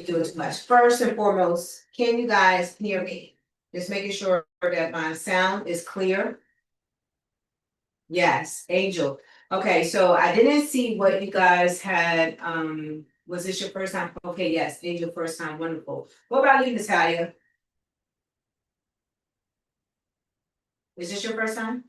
be doing too much. First and foremost, can you guys hear me? Just making sure that my sound is clear. Yes, Angel. Okay, so I didn't see what you guys had, was this your first time? Okay, yes, Angel, first time, wonderful. What about you, Natalia? Is this your first time?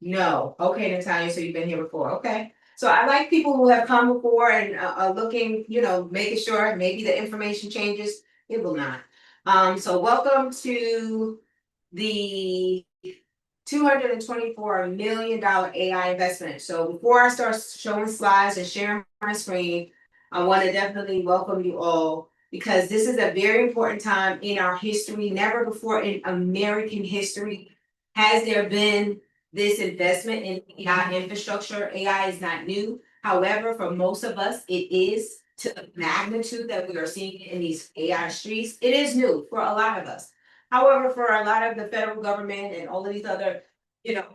No, okay, Natalia, so you've been here before, okay. So I like people who have come before and are looking, making sure maybe the information changes, it will not. So welcome to the $224 million AI investment. So before I start showing slides and sharing my screen, I want to definitely welcome you all because this is a very important time in our history. Never before in American history has there been this investment in AI infrastructure. AI is not new. However, for most of us, it is to the magnitude that we are seeing in these AI streets. It is new for a lot of us. However, for a lot of the federal government and all of these other, you know,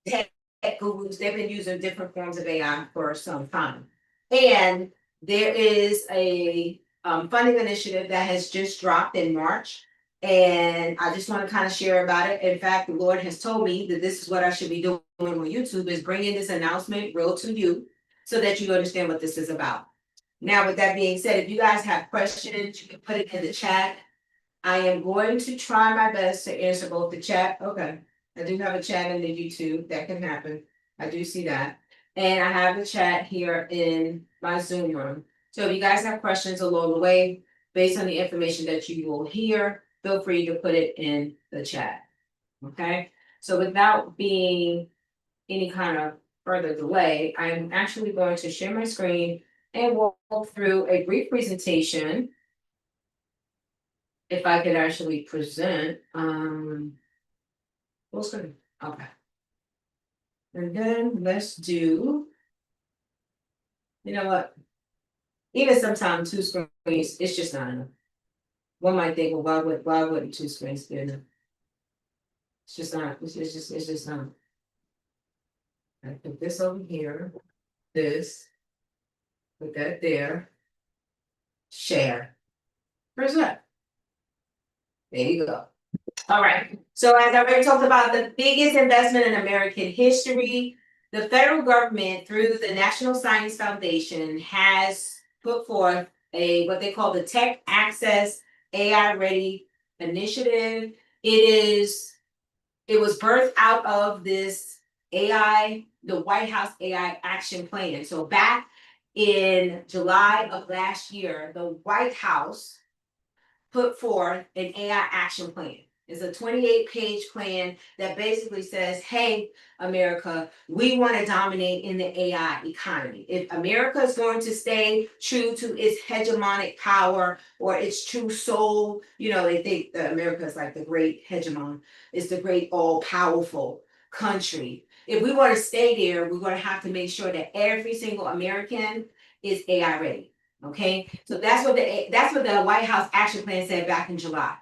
tech gurus, they've been using different forms of AI for some time. And there is a funding initiative that has just dropped in March. And I just want to kind of share about it. In fact, the Lord has told me that this is what I should be doing on YouTube is bringing this announcement real to you so that you understand what this is about. Now, with that being said, if you guys have questions, you can put it in the chat. I am going to try my best to answer both the chat. Okay, I do have a chat in the YouTube. That can happen. I do see that. And I have the chat here in my Zoom room. So if you guys have questions along the way, based on the information that you will hear, feel free to put it in the chat. Okay, so without being any kind of further delay, I'm actually going to share my screen and walk through a brief presentation if I could actually present, full screen, okay. And then let's do, you know what? Even sometimes two screens, it's just not enough. One might think, well, why wouldn't two screens be enough? It's just not, it's just not. I put this over here, this, put that there, share. Where's that? There you go. All right, so as I already talked about, the biggest investment in American history, the federal government through the National Science Foundation has put forth what they call the Tech Access AI Ready Initiative. It was birthed out of this AI, the White House AI Action Plan. So back in July of last year, the White House put forth an AI action plan. It's a 28-page plan that basically says, hey, America, we want to dominate in the AI economy. If America is going to stay true to its hegemonic power or its true soul, they think that America is like the great hegemon, it's the great all-powerful country. If we want to stay there, we're going to have to make sure that every single American is AI ready. Okay, so that's what the White House action plan said back in July.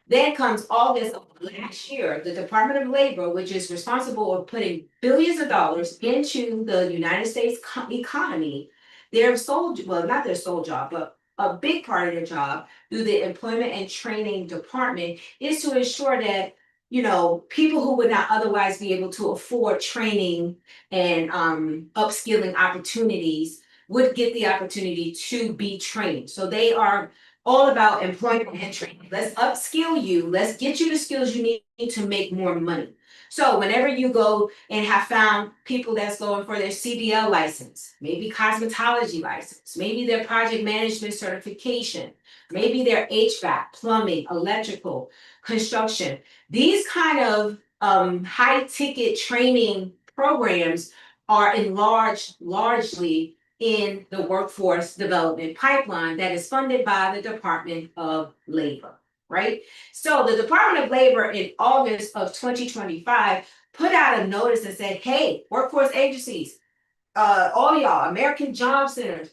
Then comes August of last year, the Department of Labor, which is responsible for putting billions of dollars into the United States economy, not their sole job, but a big part of their job through the Employment and Training Department is to ensure that people who would not otherwise be able to afford training and upskilling opportunities would get the opportunity to be trained. So they are all about employment and training. Let's upskill you. Let's get you the skills you need to make more money. So whenever you go and have found people that's going for their CDL license, maybe cosmetology license, maybe their project management certification, maybe their HVAC, plumbing, electrical, construction, these kind of high ticket training programs are enlarged largely in the workforce development pipeline that is funded by the Department of Labor, right? So the Department of Labor in August of 2025 put out a notice and said, hey, workforce agencies, all y'all, American Job Centers,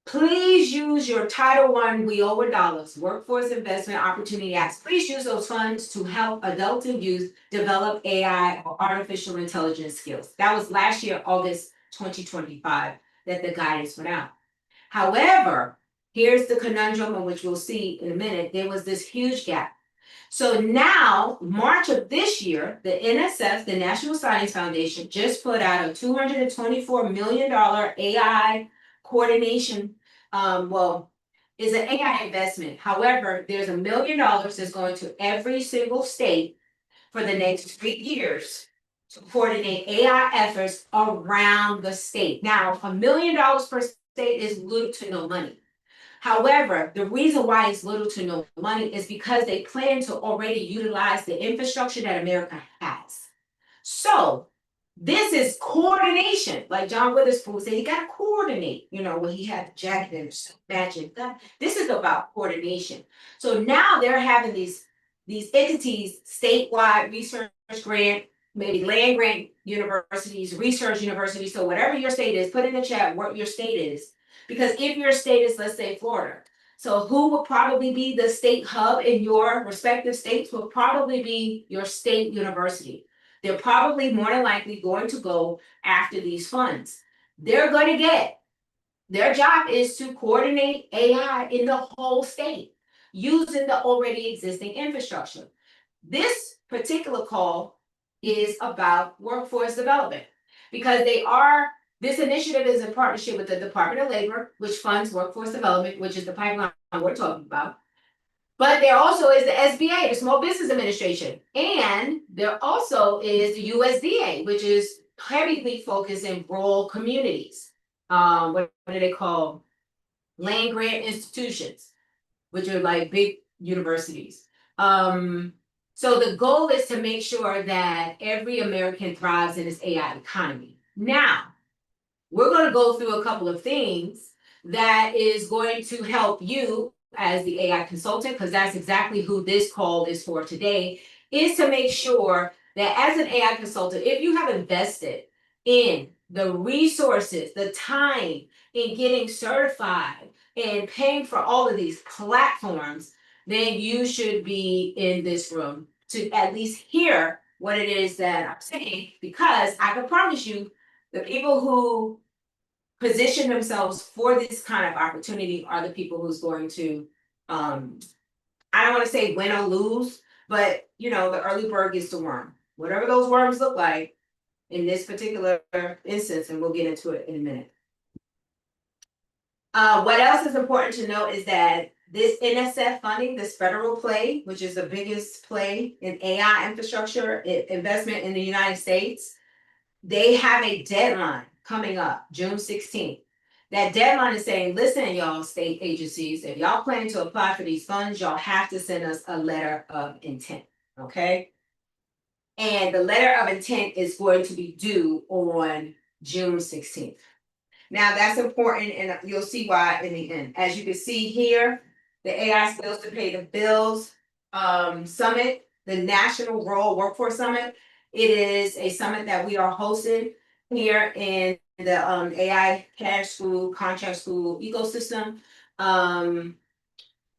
please use your Title I We Owe a Dollars Workforce Investment Opportunity Acts. Please use those funds to help adults and youth develop AI or artificial intelligence skills. That was last year, August 2025, that the guidance went out. However, here's the conundrum, in which we'll see in a minute. There was this huge gap. So now, March of this year, the NSF, the National Science Foundation, just put out a $224 million AI coordination, is an AI investment. However, there's $1 million that's going to every single state for the next 3 years to coordinate AI efforts around the state. Now, $1 million per state is little to no money. However, the reason why it's little to no money is because they plan to already utilize the infrastructure that America has. So this is coordination. Like John Witherspoon said, you got to coordinate, when he had the jacket and matching. This is about coordination. So now they're having these entities, statewide research grant, maybe land grant universities, research universities. So whatever your state is, put in the chat what your state is. Because if your state is, let's say, Florida, so who will probably be the state hub in your respective states will probably be your state university. They're probably more than likely going to go after these funds. They're going to get, their job is to coordinate AI in the whole state using the already existing infrastructure. This particular call is about workforce development because this initiative is in partnership with the Department of Labor, which funds workforce development, which is the pipeline we're talking about. But there also is the SBA, the Small Business Administration. And there also is the USDA, which is heavily focused in rural communities. What do they call? Land grant institutions, which are like big universities. So the goal is to make sure that every American thrives in this AI economy. Now, we're going to go through a couple of things that is going to help you as the AI consultant, because that's exactly who this call is for today, is to make sure that as an AI consultant, if you have invested in the resources, the time in getting certified and paying for all of these platforms, then you should be in this room to at least hear what it is that I'm saying, because I can promise you the people who position themselves for this kind of opportunity are the people who's going to, I don't want to say win or lose, but the early bird gets the worm. Whatever those worms look like in this particular instance, and we'll get into it in a minute. What else is important to note is that this NSF funding, this federal play, which is the biggest play in AI infrastructure investment in the United States, they have a deadline coming up, June 16th. That deadline is saying, listen, y'all state agencies, if y'all plan to apply for these funds, y'all have to send us a letter of intent, okay? And the letter of intent is going to be due on June 16th. Now that's important, and you'll see why in the end. As you can see here, the AI Skills to Pay the Bills Summit, the National Rural Workforce Summit. It is a summit that we are hosting here in the AI Cash School, Contract School ecosystem,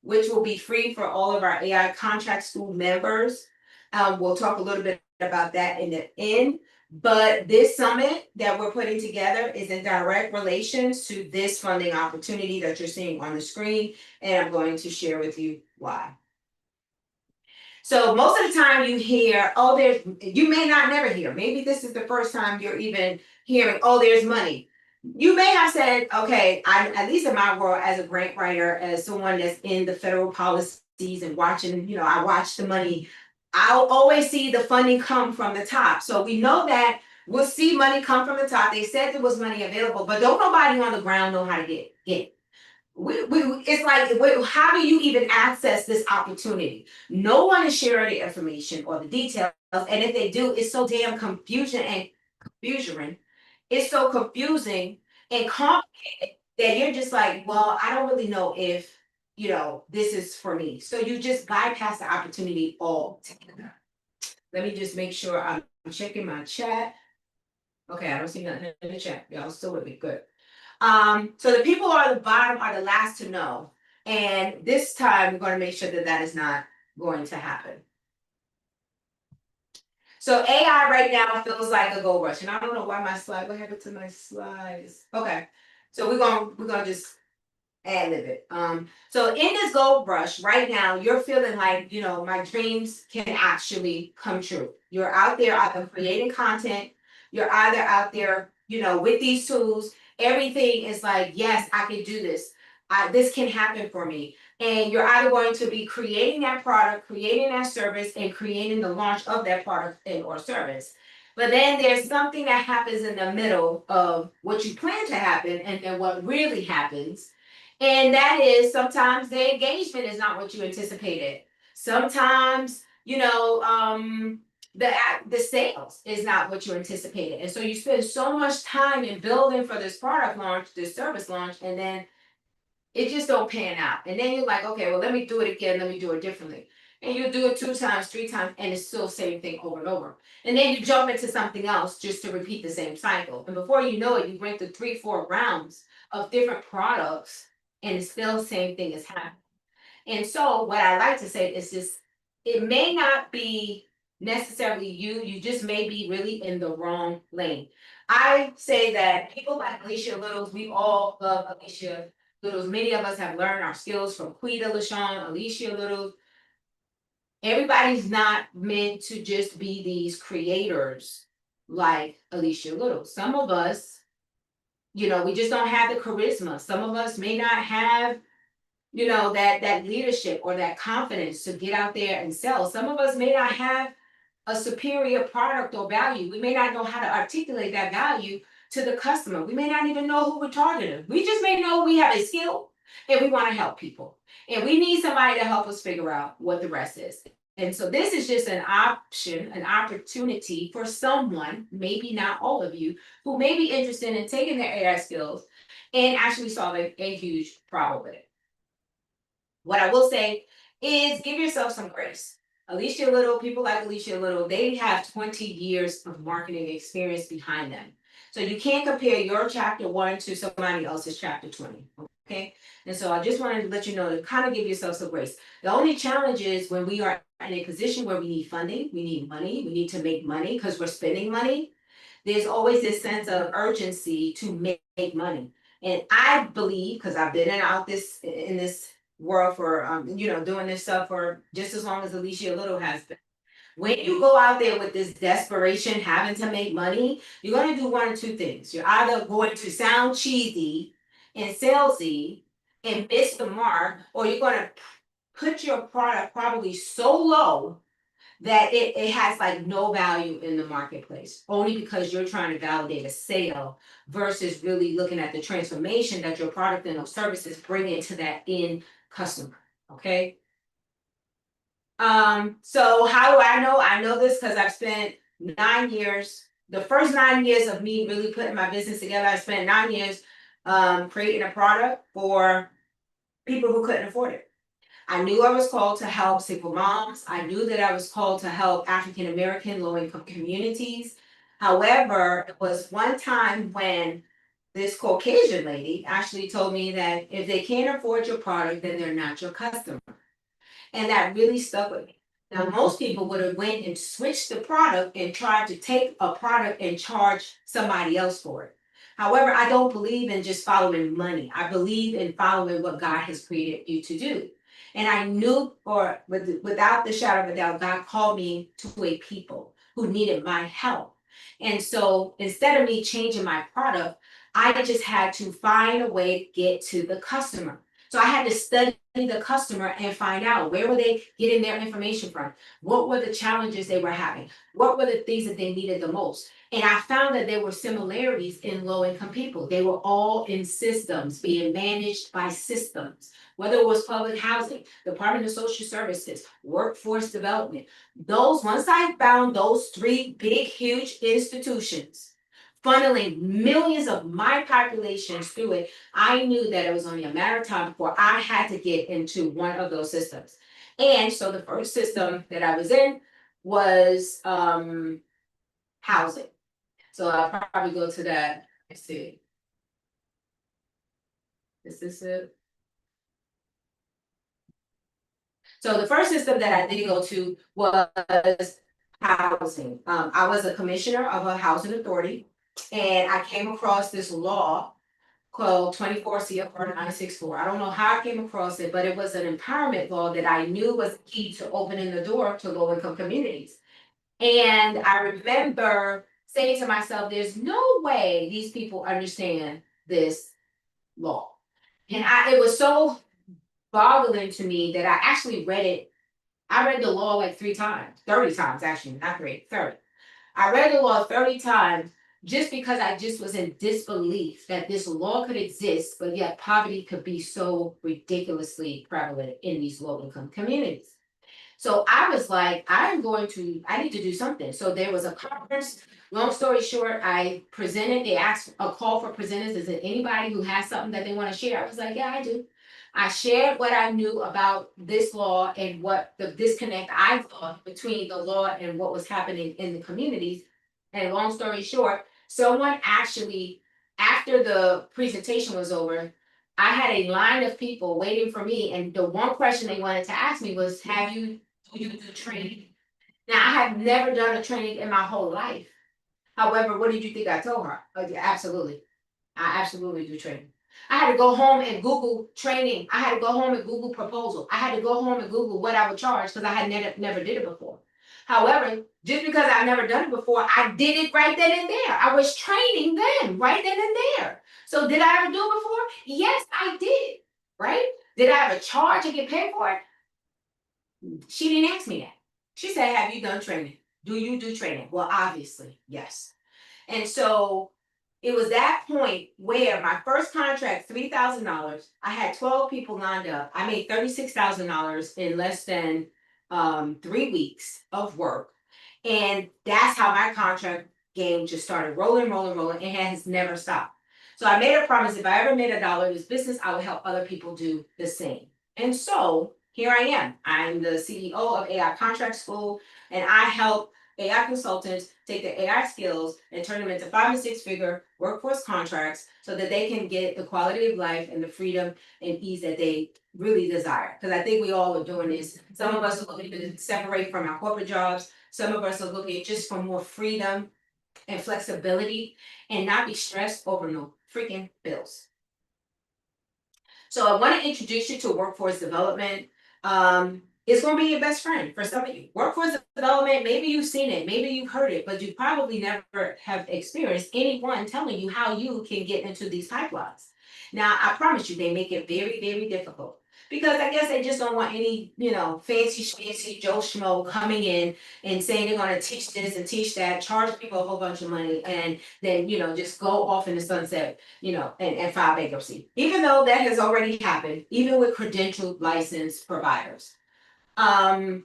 which will be free for all of our AI Contract School members. We'll talk a little bit about that in the end. But this summit that we're putting together is in direct relations to this funding opportunity that you're seeing on the screen, and I'm going to share with you why. So most of the time you hear, you may not never hear, maybe this is the first time you're even hearing, there's money. You may have said, okay, I'm at least in my world as a grant writer, as someone that's in the federal policies and watching, I watch the money. I'll always see the funding come from the top. So we know that we'll see money come from the top. They said there was money available, but don't nobody on the ground know how to get it. It's like, how do you even access this opportunity? No one is sharing the information or the details, and if they do, it's so damn confusion. It's so confusing and complicated that you're just like, well, I don't really know if this is for me. So you just bypass the opportunity altogether. Let me just make sure I'm checking my chat. Okay, I don't see nothing in the chat. Y'all still with me, good. So the people on the bottom are the last to know. And this time we're going to make sure that that is not going to happen. So AI right now feels like a gold rush. And I don't know why what happened to my slides? Okay. So we're gonna just ad lib it. So in this gold rush right now, you're feeling like, you know, my dreams can actually come true. You're out there either creating content, you're either out there, you know, with these tools, everything is like, yes, I can do this. This can happen for me. And you're either going to be creating that product, creating that service, and creating the launch of that product and or service. But then there's something that happens in the middle of what you plan to happen and then what really happens. And that is sometimes the engagement is not what you anticipated. Sometimes, you know, the sales is not what you anticipated. And so you spend so much time in building for this product launch, this service launch, and then it just don't pan out. And then you're like, okay, well, let me do it again. Let me do it differently. And you do it 2 times, 3 times, and it's still the same thing over and over. And then you jump into something else just to repeat the same cycle. And before you know it, you went through 3, 4 rounds of different products, and it's still the same thing is happening. And so, what I like to say is this: it may not be necessarily you, you just may be really in the wrong lane. I say that people like Alicia Littles, we all love Alicia Littles. Many of us have learned our skills from Quita LaShawn, Alicia Littles. Everybody's not meant to just be these creators like Alicia Littles. Some of us, you know, we just don't have the charisma. Some of us may not have, you know, that leadership or that confidence to get out there and sell. Some of us may not have a superior product or value. We may not know how to articulate that value to the customer. We may not even know who we're targeting. We just may know we have a skill and we want to help people. And we need somebody to help us figure out what the rest is. And so this is just an option, an opportunity for someone, maybe not all of you, who may be interested in taking their AI skills and actually solving a huge problem with it. What I will say is give yourself some grace. Alicia Little, people like Alicia Little, they have 20 years of marketing experience behind them. So you can't compare your chapter 1 to somebody else's chapter 20. Okay. And so I just wanted to let you know to kind of give yourself some grace. The only challenge is when we are in a position where we need funding, we need money, we need to make money because we're spending money. There's always this sense of urgency to make money. And I believe, because I've been out this in this world for you know, doing this stuff for just as long as Alicia Little has been. When you go out there with this desperation, having to make money, you're going to do one or two things. You're either going to sound cheesy and salesy and miss the mark, or you're going to put your product probably so low that it has like no value in the marketplace, only because you're trying to validate a sale versus really looking at the transformation that your product and those services bring into that end customer. Okay. So how do I know? I know this because I've spent 9 years, the first 9 years of me really putting my business together. I spent 9 years creating a product for people who couldn't afford it. I knew I was called to help single moms. I knew that I was called to help African American low income communities. However, it was one time when this Caucasian lady actually told me that if they can't afford your product, then they're not your customer. And that really stuck with me. Now, most people would have went and switched the product and tried to take a product and charge somebody else for it. However, I don't believe in just following money. I believe in following what God has created you to do. And I knew, without the shadow of a doubt, God called me to a people who needed my help. And so instead of me changing my product, I just had to find a way to get to the customer. So I had to study the customer and find out where were they getting their information from, what were the challenges they were having, what were the things that they needed the most. And I found that there were similarities in low income people. They were all in systems being managed by systems, whether it was public housing, Department of Social Services, workforce development. Those, once I found those 3 big, huge institutions funneling millions of my populations through it, I knew that it was only a matter of time before I had to get into one of those systems. And so the first system that I was in was housing. So I'll probably go to that. Let's see. Is this it? So the first system that I did go to was housing. I was a commissioner of a housing authority, and I came across this law called 24 CFR 964. I don't know how I came across it, but it was an empowerment law that I knew was key to opening the door to low income communities. And I remember saying to myself, there's no way these people understand this law. And it was so boggling to me that I actually read it. I read the law like 3 times, 30 times actually, not three, 30. I read the law 30 times just because I just was in disbelief that this law could exist, but yet poverty could be so ridiculously prevalent in these low income communities. So I was like, I need to do something. So there was a conference. Long story short, I presented, they asked a call for presenters. Is it anybody who has something that they want to share? I was like, yeah, I do. I shared what I knew about this law and what the disconnect I thought between the law and what was happening in the communities. And long story short, someone actually, after the presentation was over, I had a line of people waiting for me. And the one question they wanted to ask me was, do you do training? Now, I have never done a training in my whole life. However, what did you think I told her? Oh, yeah, absolutely. I absolutely do training. I had to go home and Google training. I had to go home and Google proposal. I had to go home and Google what I would charge because I had never did it before. However, just because I've never done it before, I did it right then and there. I was training them right then and there. So did I ever do it before? Yes, I did. Right? Did I ever charge and get paid for it? She didn't ask me that. She said, have you done training? Do you do training? Well, obviously, yes. And so it was that point where my first contract, $3,000, I had 12 people lined up. I made $36,000 in less than 3 weeks of work. And that's how my contract game just started rolling, rolling, rolling. It has never stopped. So I made a promise if I ever made $1 in this business, I would help other people do the same. And so here I am. I'm the CEO of AI Contract School, and I help AI consultants take their AI skills and turn them into 5 and 6 figure workforce contracts so that they can get the quality of life and the freedom and ease that they really desire. Because I think we all are doing this. Some of us are looking to separate from our corporate jobs. Some of us are looking just for more freedom and flexibility and not be stressed over no freaking bills. So I want to introduce you to workforce development. It's going to be your best friend for some of you. Workforce development, maybe you've seen it, maybe you've heard it, but you probably never have experienced anyone telling you how you can get into these pipelines. Now, I promise you, they make it very, very difficult because I guess they just don't want any, fancy Joe Schmo coming in and saying they're going to teach this and teach that, charge people a whole bunch of money, and then, just go off in the sunset, and file bankruptcy. Even though that has already happened, even with credentialed licensed providers.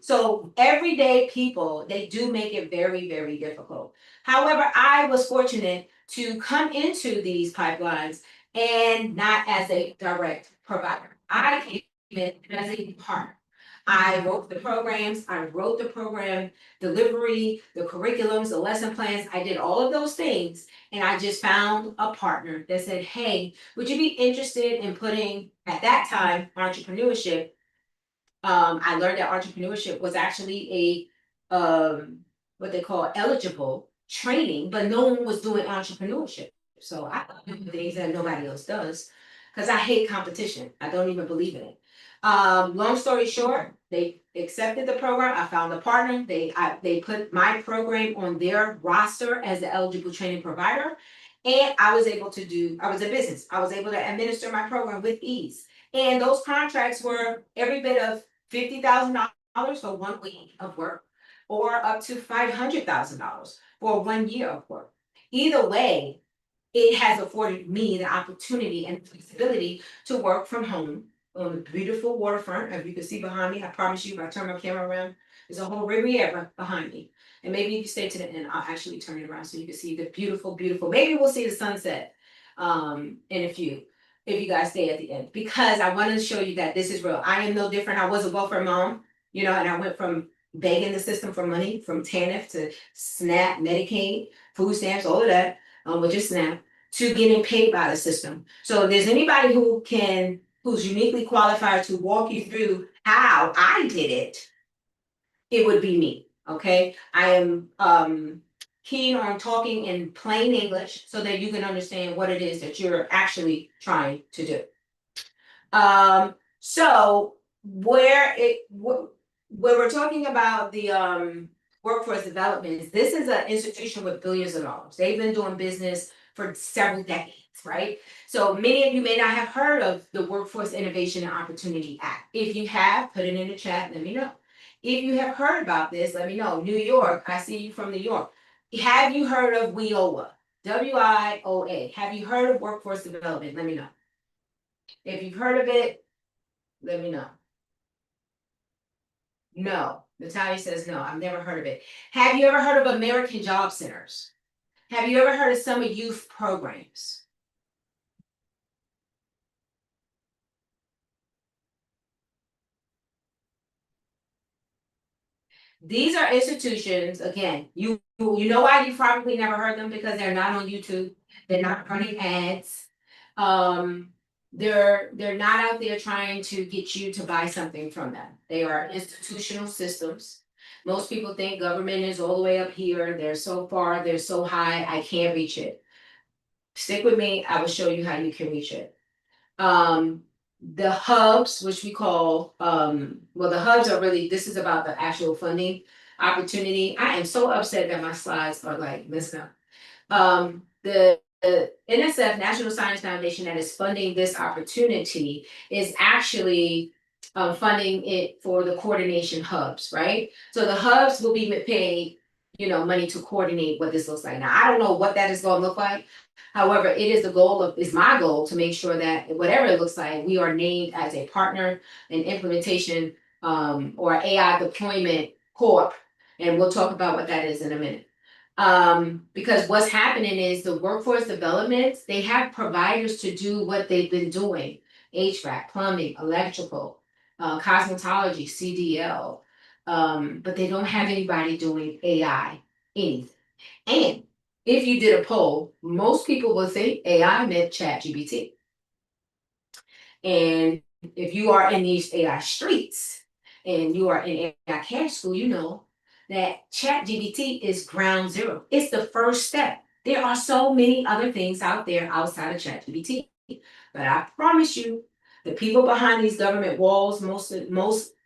So everyday people, they do make it very, very difficult. However, I was fortunate to come into these pipelines and not as a direct provider. I came in as a partner. I wrote the programs, I wrote the program delivery, the curriculums, the lesson plans. I did all of those things. And I just found a partner that said, hey, would you be interested in putting, at that time, entrepreneurship? I learned that entrepreneurship was actually a what they call eligible training, but no one was doing entrepreneurship. So I do things that nobody else does because I hate competition. I don't even believe in it. Long story short, they accepted the program. I found a partner. They put my program on their roster as the eligible training provider. And I was a business. I was able to administer my program with ease. And those contracts were every bit of $50,000 for 1 week of work, or up to $500,000 for 1 year of work. Either way, it has afforded me the opportunity and flexibility to work from home on the beautiful waterfront. As you can see behind me, I promise you, if I turn my camera around, there's a whole Riviera behind me. And maybe if you stay to the end, I'll actually turn it around so you can see the beautiful, beautiful. Maybe we'll see the sunset in a few, if you guys stay at the end, because I want to show you that this is real. I am no different. I was a welfare mom, and I went from begging the system for money, from TANF to SNAP, Medicaid, food stamps, all of that, with just SNAP, to getting paid by the system. So if there's anybody who's uniquely qualified to walk you through how I did it, it would be me. Okay. I am keen on talking in plain English so that you can understand what it is that you're actually trying to do. So where we're talking about the workforce development, this is an institution with billions of dollars. They've been doing business for several decades, right? So many of you may not have heard of the Workforce Innovation and Opportunity Act. If you have, put it in the chat, let me know. If you have heard about this, let me know. New York, I see you from New York. Have you heard of WIOA? WIOA. Have you heard of workforce development? Let me know. If you've heard of it, let me know. No. Natalia says no. I've never heard of it. Have you ever heard of American Job Centers? Have you ever heard of summer youth programs? These are institutions, again, you know why you probably never heard them, because they're not on YouTube, they're not running ads. They're not out there trying to get you to buy something from them. They are institutional systems. Most people think government is all the way up here, they're so far, they're so high, I can't reach it. Stick with me, I will show you how you can reach it. The hubs, which we call, well, the hubs are really, this is about the actual funding opportunity. I am so upset that my slides are like messed up. The NSF, National Science Foundation, that is funding this opportunity is actually funding it for the coordination hubs, right? So the hubs will be paid, money to coordinate what this looks like. Now, I don't know what that is going to look like. However, it is my goal to make sure that whatever it looks like, we are named as a partner in implementation or AI deployment corp. And we'll talk about what that is in a minute. Because what's happening is the workforce development, they have providers to do what they've been doing: HVAC, plumbing, electrical, cosmetology, CDL. But they don't have anybody doing AI anything. And if you did a poll, most people will think AI meant ChatGPT. And if you are in these AI streets and you are in AI care school, you know that ChatGPT is ground zero. It's the first step. There are so many other things out there outside of ChatGPT. But I promise you, the people behind these government walls, more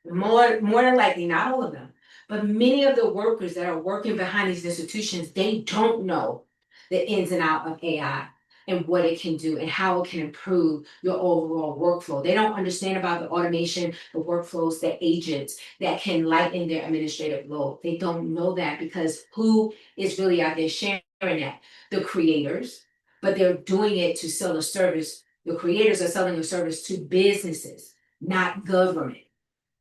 than likely, not all of them, but many of the workers that are working behind these institutions, they don't know the ins and out of AI and what it can do and how it can improve your overall workflow. They don't understand about the automation, the workflows, the agents that can lighten their administrative load. They don't know that because who is really out there sharing that? The creators, but they're doing it to sell a service. The creators are selling a service to businesses, not government,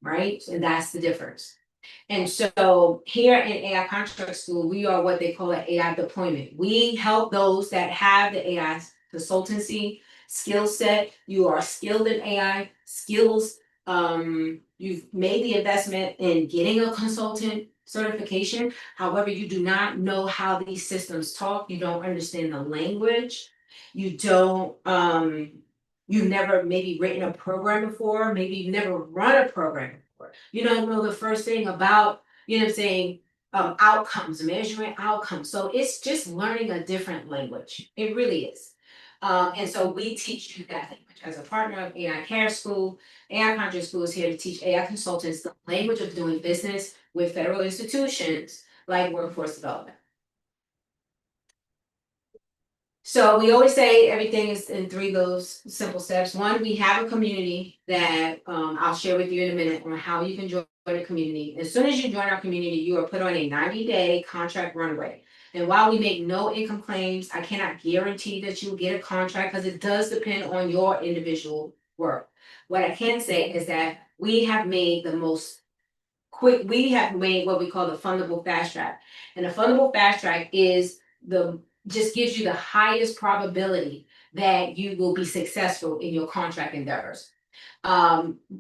right? And that's the difference. And so here in AI Contract School, we are what they call an AI deployment. We help those that have the AI consultancy skill set. You are skilled in AI skills. You've made the investment in getting a consultant certification. However, you do not know how these systems talk. You don't understand the language. You don't, you've never maybe written a program before. Maybe you've never run a program before. You don't know the first thing about, you know what I'm saying, outcomes, measuring outcomes. So it's just learning a different language. It really is. And so we teach you that language. As a partner of AI Care School, AI Contract School is here to teach AI consultants the language of doing business with federal institutions like workforce development. So we always say everything is in 3 those simple steps. One, we have a community that I'll share with you in a minute on how you can join the community. As soon as you join our community, you are put on a 90-day contract runway. And while we make no income claims, I cannot guarantee that you will get a contract because it does depend on your individual work. What I can say is that we have made we have made what we call the fundable fast track. And the fundable fast track is just gives you the highest probability that you will be successful in your contract endeavors.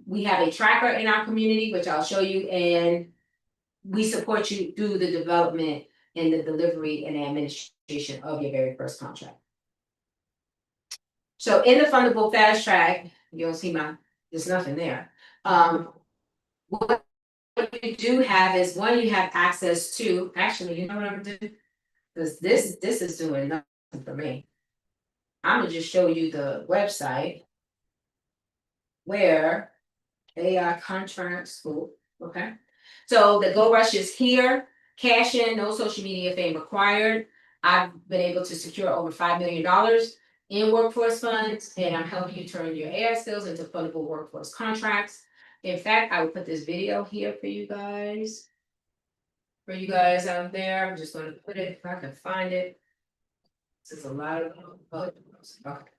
We have a tracker in our community, which I'll show you, and we support you through the development and the delivery and the administration of your very first contract. So in the fundable fast track, you don't see there's nothing there. What you do have is, one, you have access to, actually, you know what I'm gonna do? Cause this is doing nothing for me. I'm gonna just show you the website. Where AI contract school, okay? So the Go Rush is here, cash in, no social media fame required. I've been able to secure over $5 million in workforce funds, and I'm helping you turn your AI skills into fundable workforce contracts. In fact, I will put this video here for you guys. For you guys out there, I'm just gonna put it, if I can find it. This is a lot of, okay,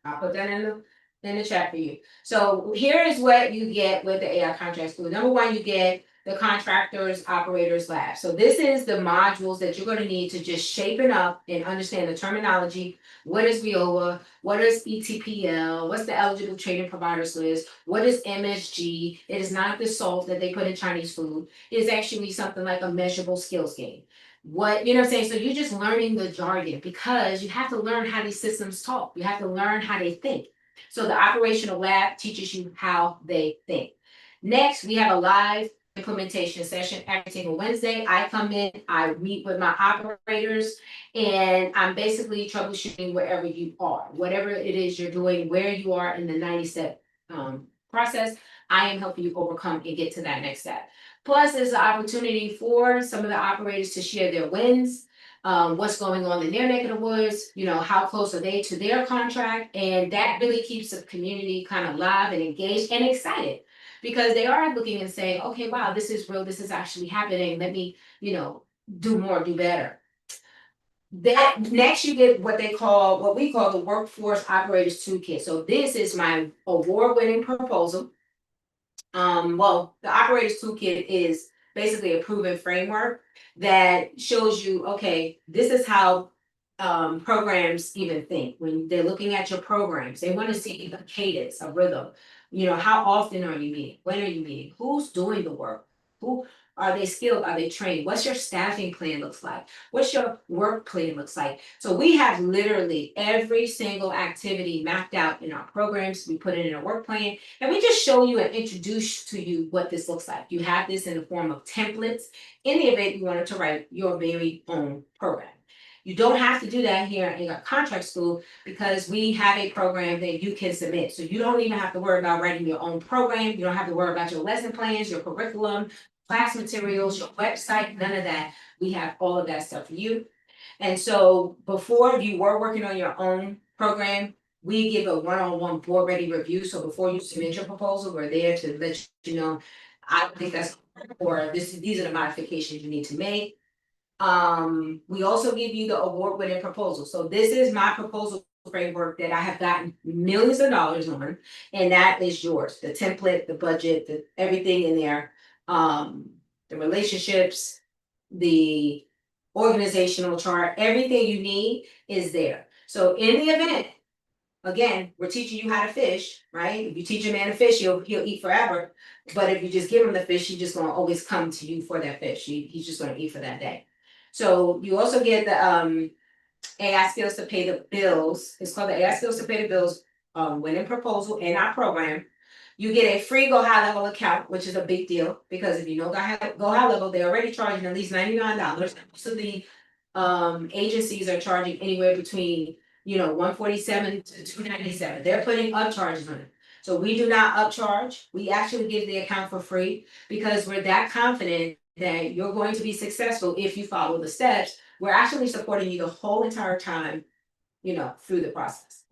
I'll put that in the chat for you. So here is what you get with the AI contract school. Number one, you get the contractors, operators lab. So this is the modules that you're gonna need to just shapen up and understand the terminology. What is WIOA? What is ETPL? What's the eligible training providers list? What is MSG? It is not the salt that they put in Chinese food. It is actually something like a measurable skills game. What, you know what I'm saying? So you're just learning the jargon because you have to learn how these systems talk. You have to learn how they think. So the operational lab teaches you how they think. Next, we have a live implementation session every single Wednesday. I come in, I meet with my operators, and I'm basically troubleshooting wherever you are, whatever it is you're doing, where you are in the 90-step process. I am helping you overcome and get to that next step. Plus, there's an opportunity for some of the operators to share their wins, what's going on in their neck of the woods, you know, how close are they to their contract, and that really keeps the community kind of live and engaged and excited because they are looking and saying, okay, wow, this is real, this is actually happening, let me, you know, do more, do better. That next you get what we call the Workforce Operators Toolkit. So this is my award-winning proposal. Well, the Operators Toolkit is basically a proven framework that shows you, okay, this is how programs even think. When they're looking at your programs, they want to see a cadence, a rhythm. You know, how often are you meeting? When are you meeting? Who's doing the work? Who are they skilled? Are they trained? What's your staffing plan looks like? What's your work plan looks like? So we have literally every single activity mapped out in our programs. We put it in a work plan. And we just show you and introduce to you what this looks like. You have this in the form of templates in the event you wanted to write your very own program. You don't have to do that here in our contract school because we have a program that you can submit. So you don't even have to worry about writing your own program. You don't have to worry about your lesson plans, your curriculum, class materials, your website, none of that. We have all of that stuff for you. And so before you were working on your own program, we give a one-on-one board ready review. So before you submit your proposal, we're there to let you know, I don't think that's, or these are the modifications you need to make. We also give you the award-winning proposal. So this is my proposal framework that I have gotten millions of dollars on, and that is yours. The template, the budget, the everything in there, the relationships, the organizational chart, everything you need is there. So in the event, again, we're teaching you how to fish, right? If you teach a man to fish, he'll eat forever. But if you just give him the fish, he's just gonna always come to you for that fish. He's just gonna eat for that day. So you also get the AI skills to pay the bills. It's called the AI skills to pay the bills winning proposal in our program. You get a free Go High Level account, which is a big deal because if you know Go High Level, they're already charging at least $99. So the agencies are charging anywhere between, you know, $147 to $297. They're putting upcharges on it. So we do not upcharge. We actually give the account for free because we're that confident that you're going to be successful if you follow the steps. We're actually supporting you the whole entire time, you know, through the process.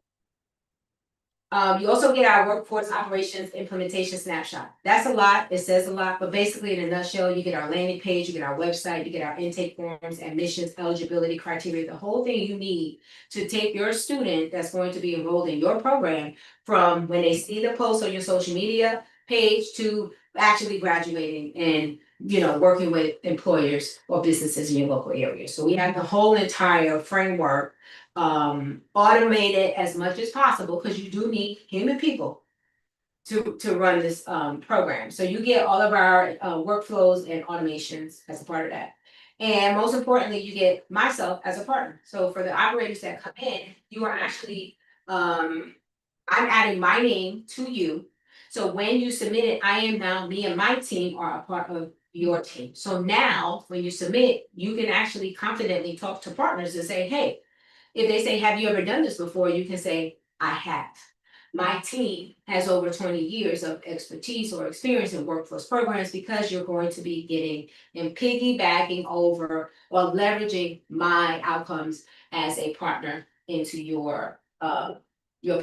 You also get our workforce operations implementation snapshot. That's a lot, it says a lot, but basically in a nutshell, you get our landing page, you get our website, you get our intake forms, admissions, eligibility criteria, the whole thing you need to take your student that's going to be enrolled in your program from when they see the post on your social media page to actually graduating and, you know, working with employers or businesses in your local area. So we have the whole entire framework automate it as much as possible because you do need human people to run this program. So you get all of our workflows and automations as a part of that. And most importantly, you get myself as a partner. So for the operators that come in, you are actually I'm adding my name to you. So when you submit it, I am now, me and my team are a part of your team. So now, when you submit, you can actually confidently talk to partners and say, hey, if they say, have you ever done this before? You can say, I have. My team has over 20 years of expertise or experience in workforce programs, because you're going to be getting and piggybacking over or leveraging my outcomes as a partner into your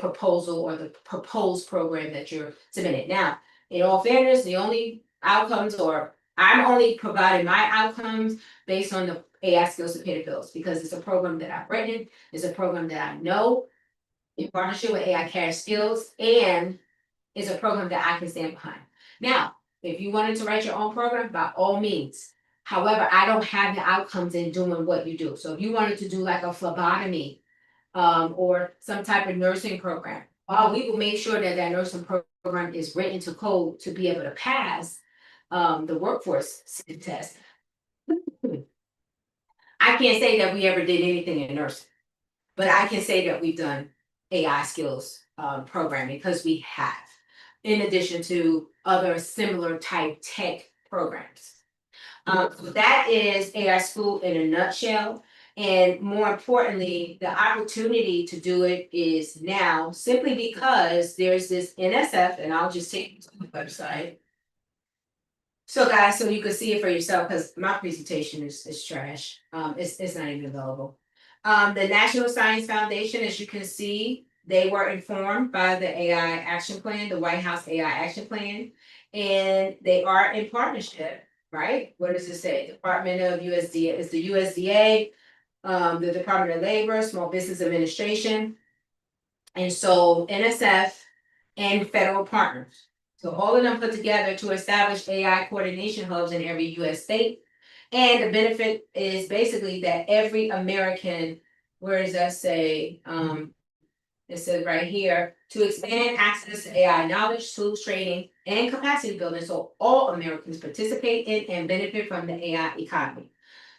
proposal or the proposed program that you're submitting. Now, in all fairness, the only outcomes, or I'm only providing my outcomes based on the AI skills to pay the bills, because it's a program that I've written, it's a program that I know in partnership with AI Cash Skills, and it's a program that I can stand behind. Now, if you wanted to write your own program, by all means. However, I don't have the outcomes in doing what you do. So if you wanted to do like a phlebotomy, or some type of nursing program, we will make sure that that nursing program is written to code to be able to pass the workforce test. I can't say that we ever did anything in nursing, but I can say that we've done AI skills programming, because we have, in addition to other similar type tech programs. So that is AI School in a nutshell. And more importantly, the opportunity to do it is now, simply because there's this NSF, and I'll just take you to the website. So guys, so you can see it for yourself, because my presentation is trash. It's not even available. The National Science Foundation, as you can see, they were informed by the AI Action Plan, the White House AI Action Plan, and they are in partnership, right? What does it say? Department of USDA, is the USDA, the Department of Labor, Small Business Administration, and so NSF and federal partners. So all of them put together to establish AI coordination hubs in every US state. And the benefit is basically that every American, where does that say? It says right here, to expand access to AI knowledge, tools, training, and capacity building, so all Americans participate in and benefit from the AI economy.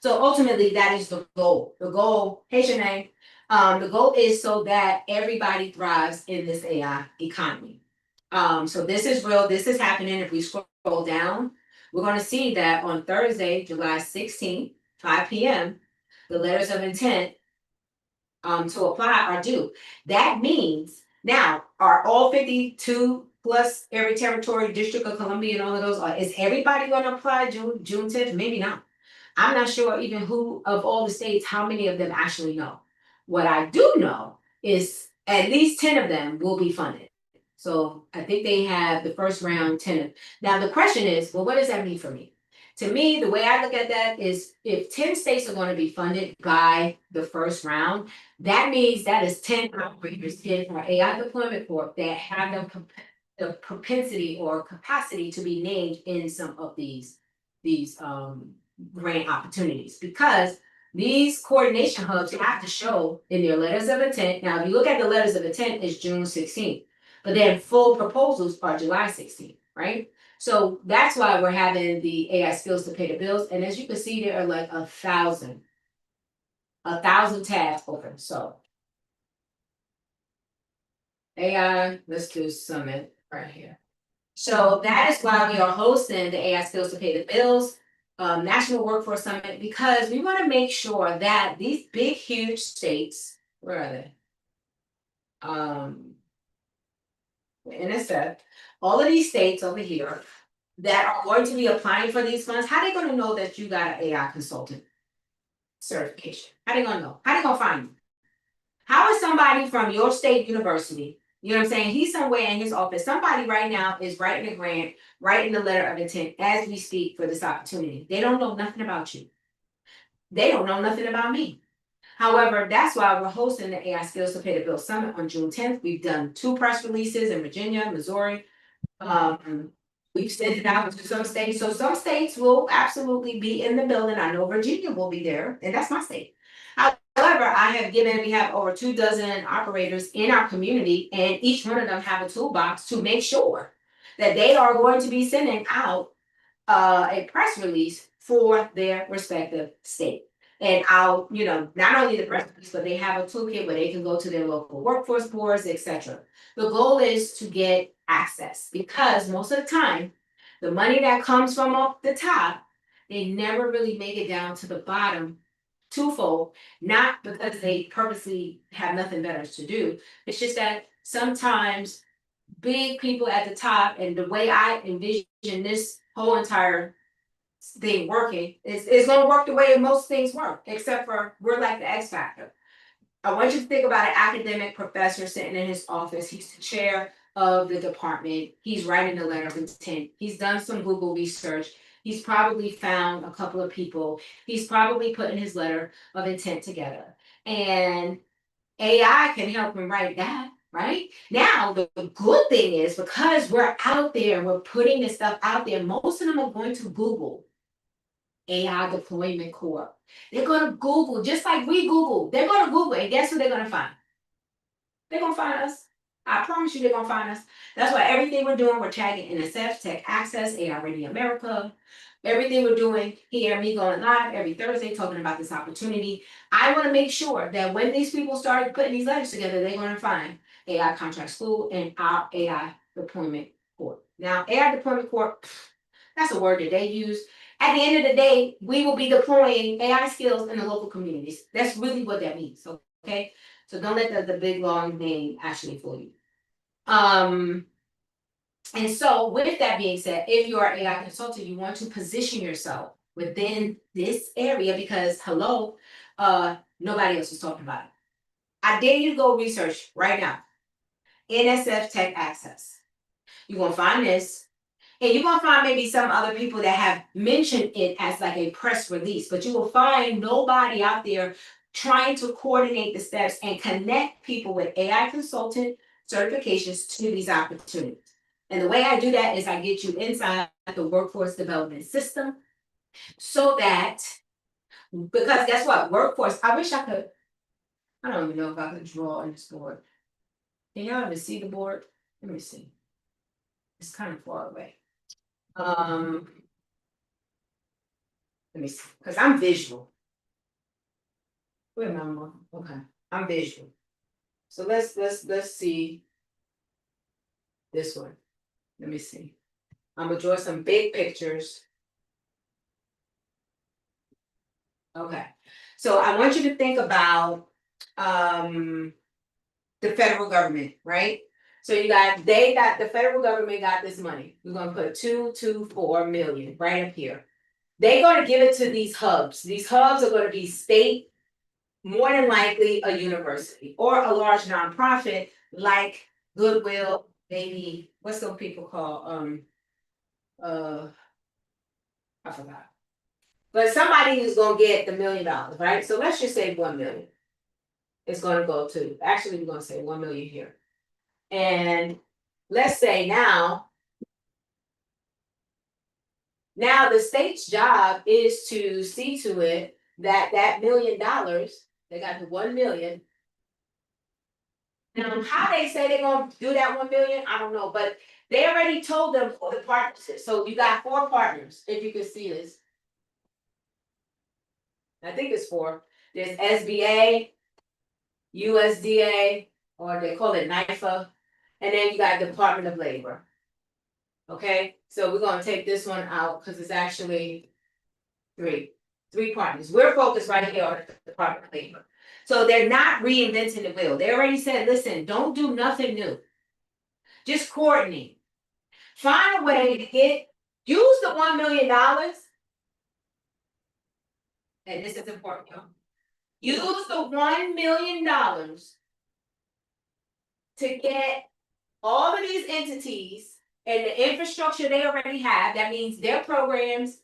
So ultimately, that is the goal. The goal, hey Shanae, the goal is so that everybody thrives in this AI economy. So this is real, this is happening. If we scroll down, we're gonna see that on Thursday, July 16th, 5 p.m., the letters of intent to apply are due. That means, now, are all 52 plus every territory, District of Columbia and all of those, is everybody gonna apply June 10th? Maybe not. I'm not sure even who of all the states, how many of them actually know. What I do know is at least 10 of them will be funded. So I think they have the first round 10. Now the question is, well, what does that mean for me? To me, the way I look at that is, if 10 states are going to be funded by the first round, that means that is 10 operators in our AI deployment corp that have the propensity or capacity to be named in some of these grant opportunities, because these coordination hubs have to show in their letters of intent. Now, if you look at the letters of intent, it's June 16th, but then full proposals are July 16th, right? So that's why we're having the AI skills to pay the bills. And as you can see, there are like 1,000 tabs open. So AI, let's do summit right here. So that is why we are hosting the AI skills to pay the bills, National Workforce Summit, because we want to make sure that these big, huge states, where are they? NSF, all of these states over here that are going to be applying for these funds, how are they going to know that you got an AI consultant certification? How are they going to know? How are they going to find you? How is somebody from your state university, you know what I'm saying? He's somewhere in his office. Somebody right now is writing a grant, writing the letter of intent as we speak for this opportunity. They don't know nothing about you. They don't know nothing about me. However, that's why we're hosting the AI Skills to Pay the Bill Summit on June 10th. We've done 2 press releases in Virginia, Missouri. We've sent it out to some states. So some states will absolutely be in the building. I know Virginia will be there, and that's my state. However, we have over 24 operators in our community, and each one of them have a toolbox to make sure that they are going to be sending out a press release for their respective state. And I'll, not only the press release, but they have a toolkit where they can go to their local workforce boards, etc. The goal is to get access, because most of the time, The money that comes from up the top, they never really make it down to the bottom twofold, not because they purposely have nothing better to do. It's just that sometimes big people at the top, and the way I envision this whole entire thing working is it's gonna work the way most things work, except for we're like the X factor. I want you to think about an academic professor sitting in his office. He's the chair of the department. He's writing a letter of intent. He's done some Google research. He's probably found a couple of people. He's probably putting his letter of intent together. And AI can help him write that, right? Now, the good thing is because we're out there, we're putting this stuff out there, most of them are going to Google AI Deployment Corp. They're going to Google, just like we Google. They're going to Google, and guess who they're going to find? They're going to find us. I promise you they're going to find us. That's why everything we're doing, we're tagging NSF, Tech Access, AI Radio America. Everything we're doing here, me going live every Thursday talking about this opportunity. I want to make sure that when these people start putting these letters together, they're going to find AI Contract School and our AI Deployment Corp. Now, AI Deployment Corp, that's a word that they use. At the end of the day, we will be deploying AI skills in the local communities. That's really what that means. Okay. So don't let the big long name actually fool you. And so with that being said, if you are an AI consultant, you want to position yourself within this area because hello, nobody else is talking about it. I dare you to go research right now. NSF Tech Access. You're gonna find this, and you're gonna find maybe some other people that have mentioned it as like a press release, but you will find nobody out there trying to coordinate the steps and connect people with AI consultant certifications to these opportunities. And the way I do that is I get you inside the workforce development system so that, because guess what? Workforce, I wish I could, I don't even know if I could draw on this board. Can y'all even see the board? Let me see. It's kind of far away. Let me see, because I'm visual. Wait a minute, okay, I'm visual. So let's see this one. Let me see. I'm gonna draw some big pictures. Okay, so I want you to think about the federal government, right? So the federal government got this money. We're gonna put 224 million right up here. They're gonna give it to these hubs. These hubs are gonna be state, more than likely a university or a large nonprofit like Goodwill, maybe what's those people called? I forgot. But somebody who's gonna get the $1 million, right? So let's just say 1 million. It's gonna go to, actually, we're gonna say 1 million here. And let's say now the state's job is to see to it that $1 million, they got the 1 million. Now, how they say they're gonna do that 1 million, I don't know, but they already told them for the partnerships. So you got 4 partners, if you can see this. I think it's 4. There's SBA, USDA, or they call it NIFA, and then you got Department of Labor. Okay, so we're gonna take this one out because it's actually 3 partners. We're focused right here on the Department of Labor. So they're not reinventing the wheel. They already said, listen, don't do nothing new. Just coordinate. Find a way to use the $1 million. And this is important, y'all. Use the $1 million to get all of these entities and the infrastructure they already have. That means their programs,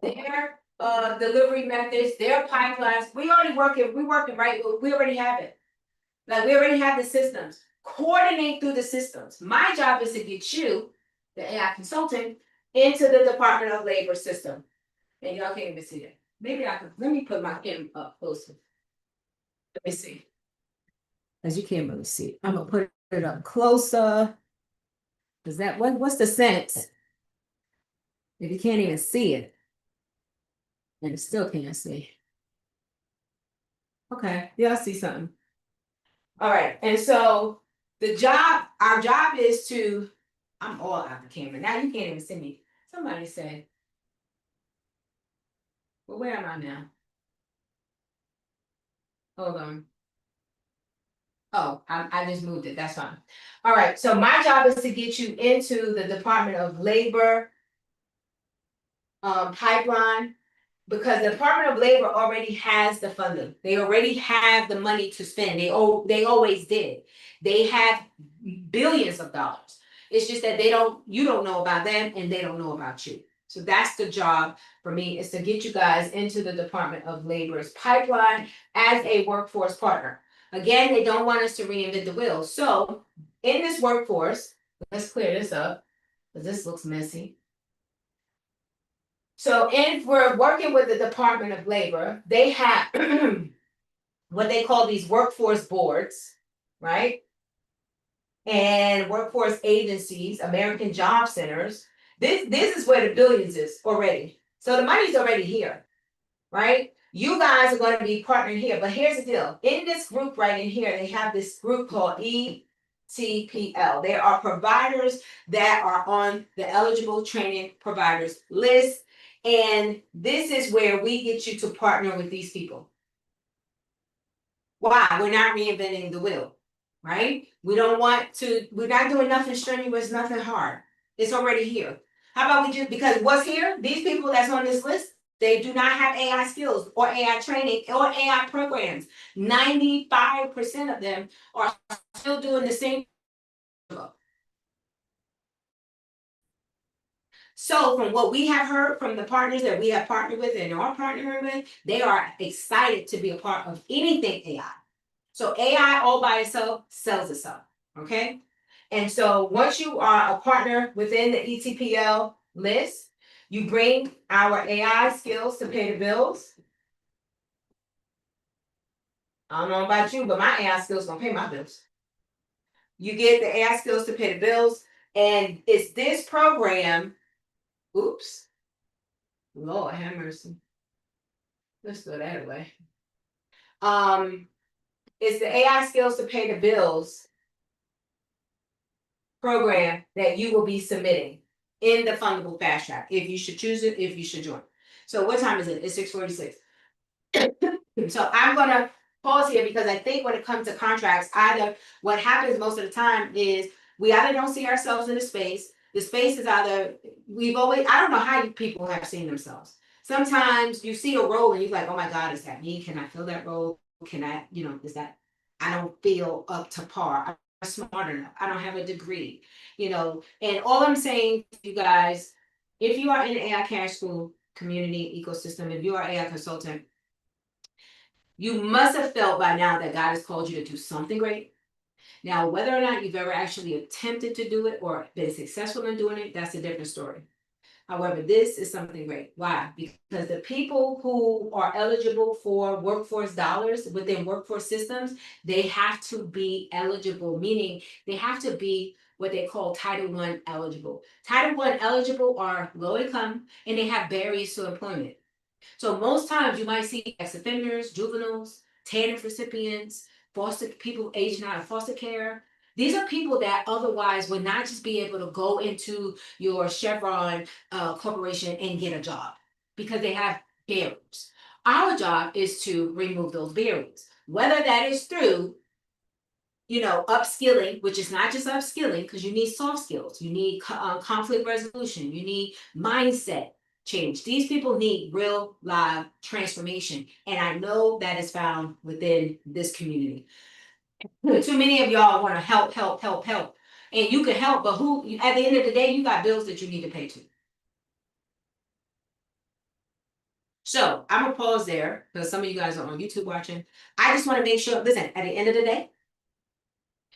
their delivery methods, their pipelines. We working right. We already have it. Like we already have the systems. Coordinate through the systems. My job is to get you, the AI consultant, into the Department of Labor system. And y'all can't even see it. Maybe I could, let me put my camera up closer. Let me see. As you can't really see it. I'm gonna put it up closer. Is that what's the sense? If you can't even see it. And it still can't see. Okay, yeah, I see something. All right, and so our job is to I'm all out the camera. Now you can't even see me. Somebody said, well, where am I now? Hold on. Oh, I just moved it. That's fine. All right. So my job is to get you into the Department of Labor pipeline, because the Department of Labor already has the funding. They already have the money to spend. They always did. They have billions of dollars. It's just that you don't know about them and they don't know about you. So that's the job for me, is to get you guys into the Department of Labor's pipeline as a workforce partner. Again, they don't want us to reinvent the wheel. So in this workforce, let's clear this up because this looks messy. So if we're working with the Department of Labor, they have what they call these workforce boards, right? And workforce agencies, American Job Centers. This is where the billions is already. So the money's already here, right? You guys are going to be partnering here, but here's the deal. In this group right in here, they have this group called ETPL. There are providers that are on the eligible training providers list. And this is where we get you to partner with these people. Why? We're not reinventing the wheel, right? We're not doing nothing strenuous, nothing hard. It's already here. How about we just, because what's here, these people that's on this list, they do not have AI skills or AI training or AI programs. 95% of them are still doing the same. So from what we have heard from the partners that we have partnered with and are partnering with, they are excited to be a part of anything AI. So AI all by itself sells itself, okay? And so once you are a partner within the ETPL list, you bring our AI skills to pay the bills. I don't know about you, but my AI skills gonna pay my bills. You get the AI skills to pay the bills, and it's this program. Oops. Lord have mercy. Let's throw that away. It's the AI skills to pay the bills program that you will be submitting in the fundable fast track. If you should choose it, if you should join. So what time is it? It's 6:46. So I'm gonna pause here because I think when it comes to contracts, either what happens most of the time is we either don't see ourselves in the space. The space is either I don't know how people have seen themselves. Sometimes you see a role and you're like, oh my God, is that me? Can I fill that role? Can I, is that, I don't feel up to par. I'm not smart enough. I don't have a degree, and all I'm saying to you guys, if you are in the AI cash school community ecosystem, if you are an AI consultant, you must have felt by now that God has called you to do something great. Now, whether or not you've ever actually attempted to do it or been successful in doing it, that's a different story. However, this is something great. Why? Because the people who are eligible for workforce dollars within workforce systems, they have to be eligible, meaning they have to be what they call Title I eligible. Title I eligible are low income and they have barriers to employment. So most times you might see ex-offenders, juveniles, TANF recipients, foster people aging out of foster care. These are people that otherwise would not just be able to go into your Chevron corporation and get a job because they have barriers. Our job is to remove those barriers, whether that is through upskilling, which is not just upskilling, because you need soft skills, you need conflict resolution, you need mindset change. These people need real live transformation. And I know that is found within this community. Too many of y'all want to help, help, help, help. And you can help, but at the end of the day, you got bills that you need to pay to. So I'm gonna pause there because some of you guys are on YouTube watching. I just want to make sure, listen, at the end of the day,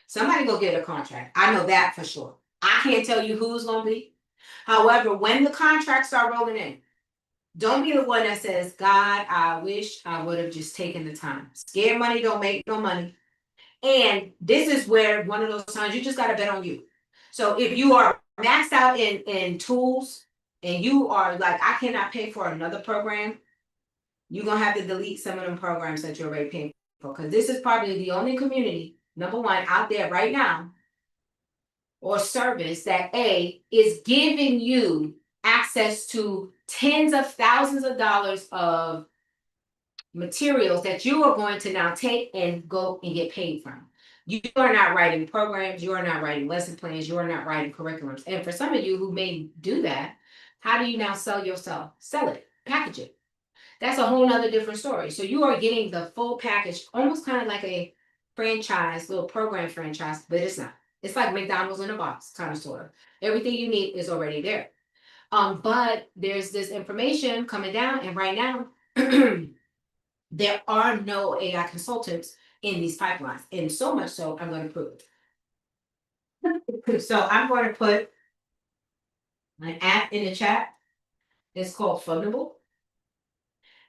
somebody go get a contract. I know that for sure. I can't tell you who's gonna be. However, when the contracts start rolling in, don't be the one that says, God, I wish I would have just taken the time. Scared money don't make no money. And this is where one of those times you just got to bet on you. So if you are maxed out in tools and you are like, I cannot pay for another program, you're going to have to delete some of them programs that you're already paying for. Because this is probably the only community, number one, out there right now or service that is giving you access to tens of thousands of dollars of materials that you are going to now take and go and get paid from. You are not writing programs, you are not writing lesson plans, you are not writing curriculums. And for some of you who may do that, how do you now sell yourself? Sell it, package it. That's a whole nother different story. So you are getting the full package, almost kind of like a franchise, little program franchise, but it's not. It's like McDonald's in a box, kind of sort of. Everything you need is already there. But there's this information coming down, and right now, there are no AI consultants in these pipelines. And so much so, I'm going to prove it. So I'm going to put an app in the chat. It's called Fundable.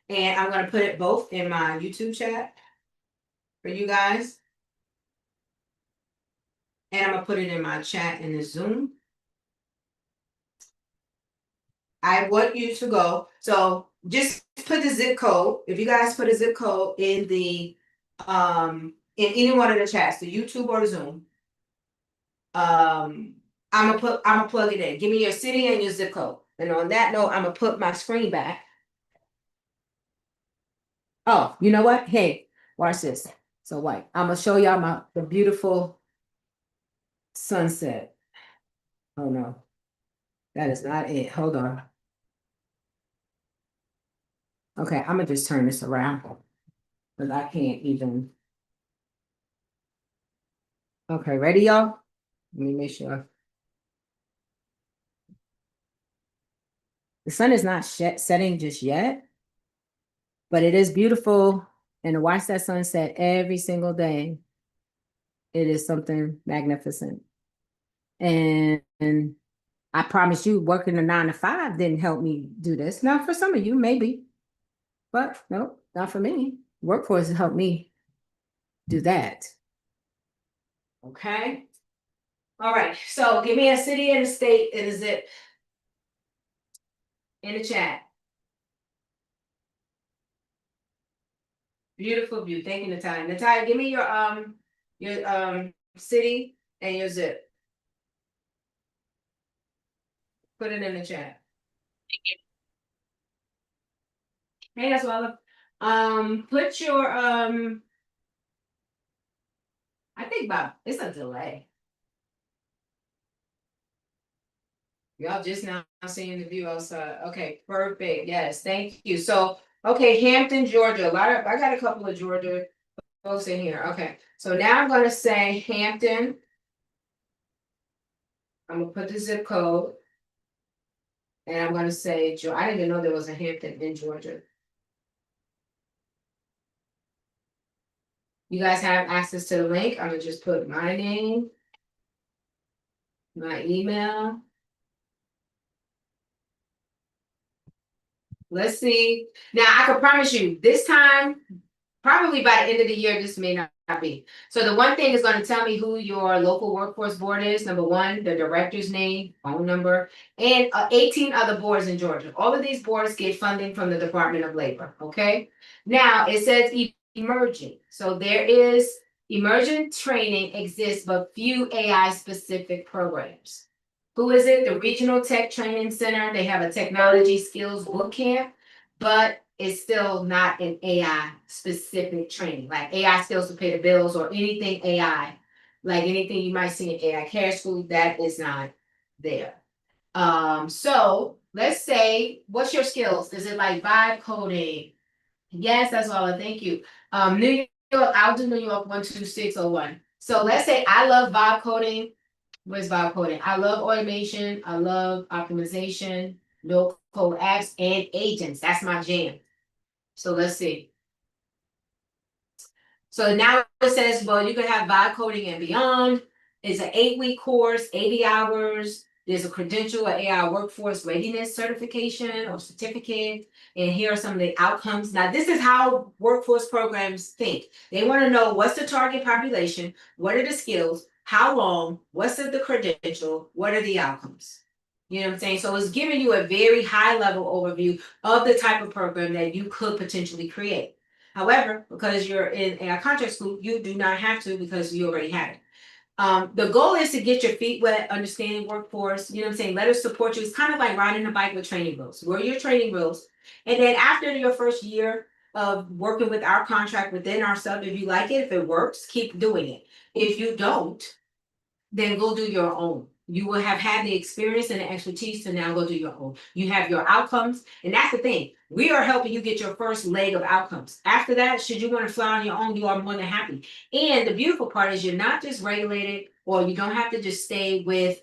And I'm going to put it both in my YouTube chat for you guys. And I'm going to put it in my chat in the Zoom. I want you to go. So just put the zip code. If you guys put a zip code in the in any one of the chats, the YouTube or the Zoom, I'm gonna plug it in. Give me your city and your zip code. And on that note, I'm gonna put my screen back. Oh, you know what? Hey, watch this. So white. I'm gonna show y'all the beautiful sunset. Oh no, that is not it. Hold on. Okay, I'm gonna just turn this around because I can't even. Okay, ready, y'all? Let me make sure. The sun is not setting just yet, but it is beautiful. And to watch that sunset every single day, it is something magnificent. And I promise you, working a 9 to 5 didn't help me do this. Now, for some of you, maybe, but no, not for me. Workforce helped me do that. Okay. All right. So give me a city and a state and a zip in the chat. Beautiful view. Thank you, Natalia. Natalia, give me your city and your zip. Put it in the chat. Hey, that's well. Put your I think about it's a delay. Y'all just now seeing the view outside. Okay, perfect. Yes, thank you. So, okay, Hampton, Georgia. I got a couple of Georgia folks in here. Okay, so now I'm gonna say Hampton. I'm gonna put the zip code. And I'm gonna say, I didn't even know there was a Hampton in Georgia. You guys have access to the link. I'm gonna just put my name, my email. Let's see. Now I can promise you this time, probably by the end of the year, this may not be. So the one thing is going to tell me who your local workforce board is. Number one, the director's name, phone number, and 18 other boards in Georgia. All of these boards get funding from the Department of Labor. Okay. Now it says emerging. So there is emergent training exists, but few AI specific programs. Who is it? The Regional Tech Training Center. They have a technology skills boot camp, but it's still not an AI specific training, like AI skills to pay the bills or anything AI, like anything you might see in AI Cares School, that is not there. So let's say, what's your skills? Is it like vibe coding? Yes, that's all. Thank you. New York, I'll do New York 12601. So let's say I love vibe coding. Where's vibe coding? I love automation. I love optimization, no code apps, and agents. That's my jam. So let's see. So now it says, well, you can have vibe coding and beyond. It's an 8-week course, 80 hours. There's a credential, an AI workforce readiness certification or certificate. And here are some of the outcomes. Now, this is how workforce programs think. They want to know what's the target population, what are the skills, how long, what's the credential, what are the outcomes. You know what I'm saying? So it's giving you a very high level overview of the type of program that you could potentially create. However, because you're in a contract school, you do not have to because you already have it. The goal is to get your feet wet, understanding workforce, you know what I'm saying? Let us support you. It's kind of like riding a bike with training wheels. We're your training wheels. And then after your first year of working with our contract within our sub, if you like it, if it works, keep doing it. If you don't, then go do your own. You will have had the experience and the expertise to now go do your own. You have your outcomes, and that's the thing. We are helping you get your first leg of outcomes. After that, should you want to fly on your own, you are more than happy. And the beautiful part is you're not just regulated, or you don't have to just stay with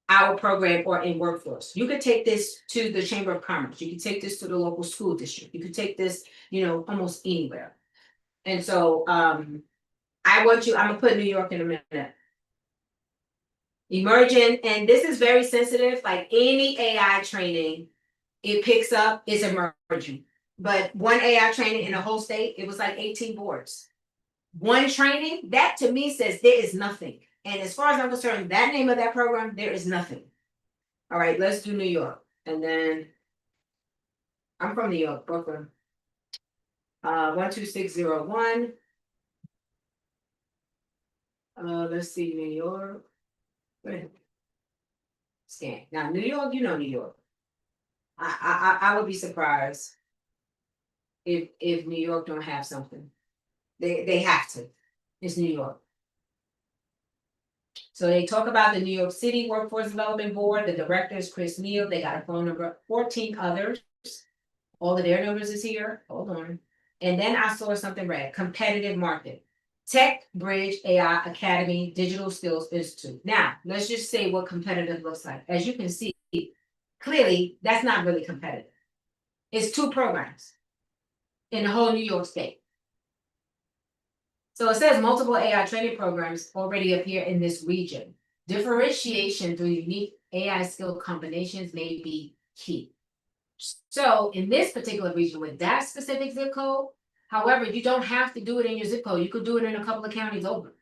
our program or in workforce. You could take this to the Chamber of Commerce. You could take this to the local school district. You could take this, almost anywhere. And so I'm gonna put New York in a minute. Emerging, and this is very sensitive, like any AI training, it picks up, is emerging. But one AI training in a whole state, it was like 18 boards. One training, that to me says there is nothing. And as far as I'm concerned, that name of that program, there is nothing. All right, let's do New York. And then I'm from New York, Brooklyn. 12601. Let's see, New York. Scan. Now, New York, New York. I would be surprised if New York don't have something. They have to. It's New York. So they talk about the New York City Workforce Development Board. The director is Chris Neal. They got a phone number, 14 others. All of their numbers is here. Hold on. And then I saw something red, competitive market. Tech Bridge AI Academy Digital Skills Institute. Now, let's just say what competitive looks like. As you can see, clearly, that's not really competitive. It's 2 programs in the whole New York State. So it says multiple AI training programs already appear in this region. Differentiation through unique AI skill combinations may be key. So in this particular region with that specific zip code, however, you don't have to do it in your zip code. You could do it in a couple of counties over.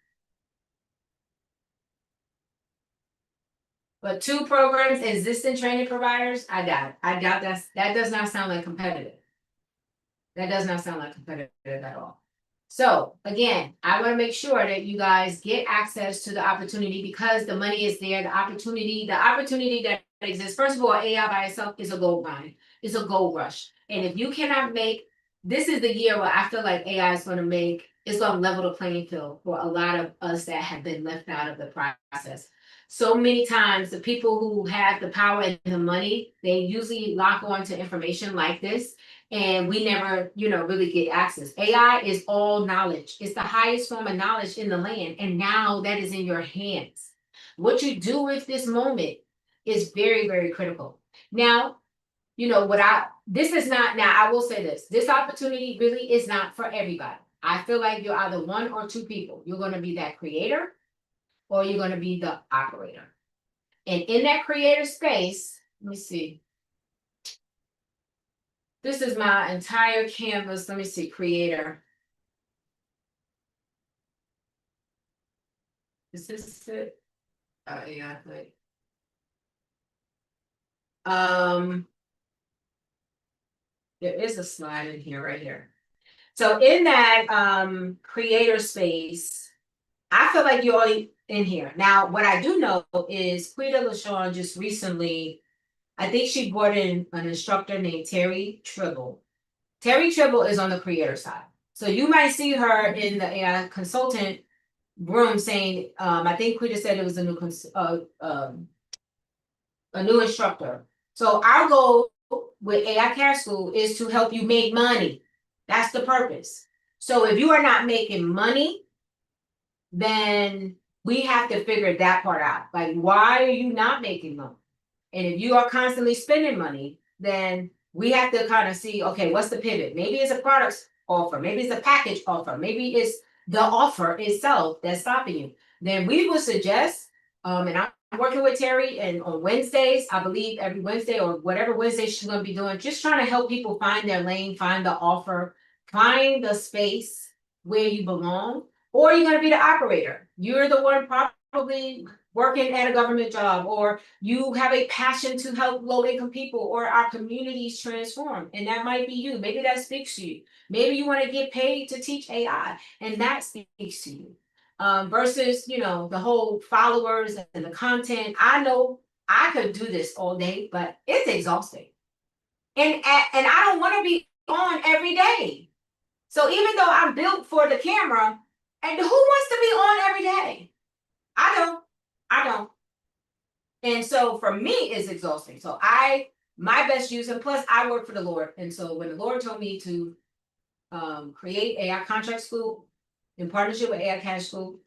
But 2 programs, existing training providers, I got that does not sound like competitive. That does not sound like competitive at all. So again, I want to make sure that you guys get access to the opportunity because the money is there. The opportunity that exists. First of all, AI by itself is a gold mine. It's a gold rush. And if you cannot this is the year where I feel like AI is going to level the playing field for a lot of us that have been left out of the process. So many times the people who have the power and the money, they usually lock on to information like this. And we never, really get access. AI is all knowledge. It's the highest form of knowledge in the land. And now that is in your hands. What you do with this moment is very, very critical. Now, this is not, now I will say this opportunity really is not for everybody. I feel like you're either 1 or 2 people. You're going to be that creator or you're going to be the operator. And in that creator space, let me see. This is my entire canvas. Let me see, creator. Is this it? Yeah, I think. There is a slide in here, right here. So in that creator space, I feel like you're only in here. Now, what I do know is Quita LaShawn just recently, I think she brought in an instructor named Terry Tribble. Terry Tribble is on the creator side. So you might see her in the AI consultant room saying, I think Quita said it was a new instructor. So our goal with AI Care School is to help you make money. That's the purpose. So if you are not making money, then we have to figure that part out. Like, why are you not making money? And if you are constantly spending money, then we have to kind of see, okay, what's the pivot? Maybe it's a product offer. Maybe it's a package offer. Maybe it's the offer itself that's stopping you. Then we will suggest, and I'm working with Terry, and on Wednesdays, I believe every Wednesday or whatever Wednesday she's going to be doing, just trying to help people find their lane, find the offer, find the space where you belong, or you're going to be the operator. You're the one probably working at a government job, or you have a passion to help low-income people or our communities transform. And that might be you. Maybe that speaks to you. Maybe you want to get paid to teach AI, and that speaks to you. versus, you know, the whole followers and the content. I know I could do this all day, but it's exhausting. And I don't want to be on every day. So even though I'm built for the camera, and who wants to be on every day? I don't. I don't. And so for me, it's exhausting. So my best use, and plus I work for the Lord. And so when the Lord told me to create AI contract school in partnership with AI Cash School,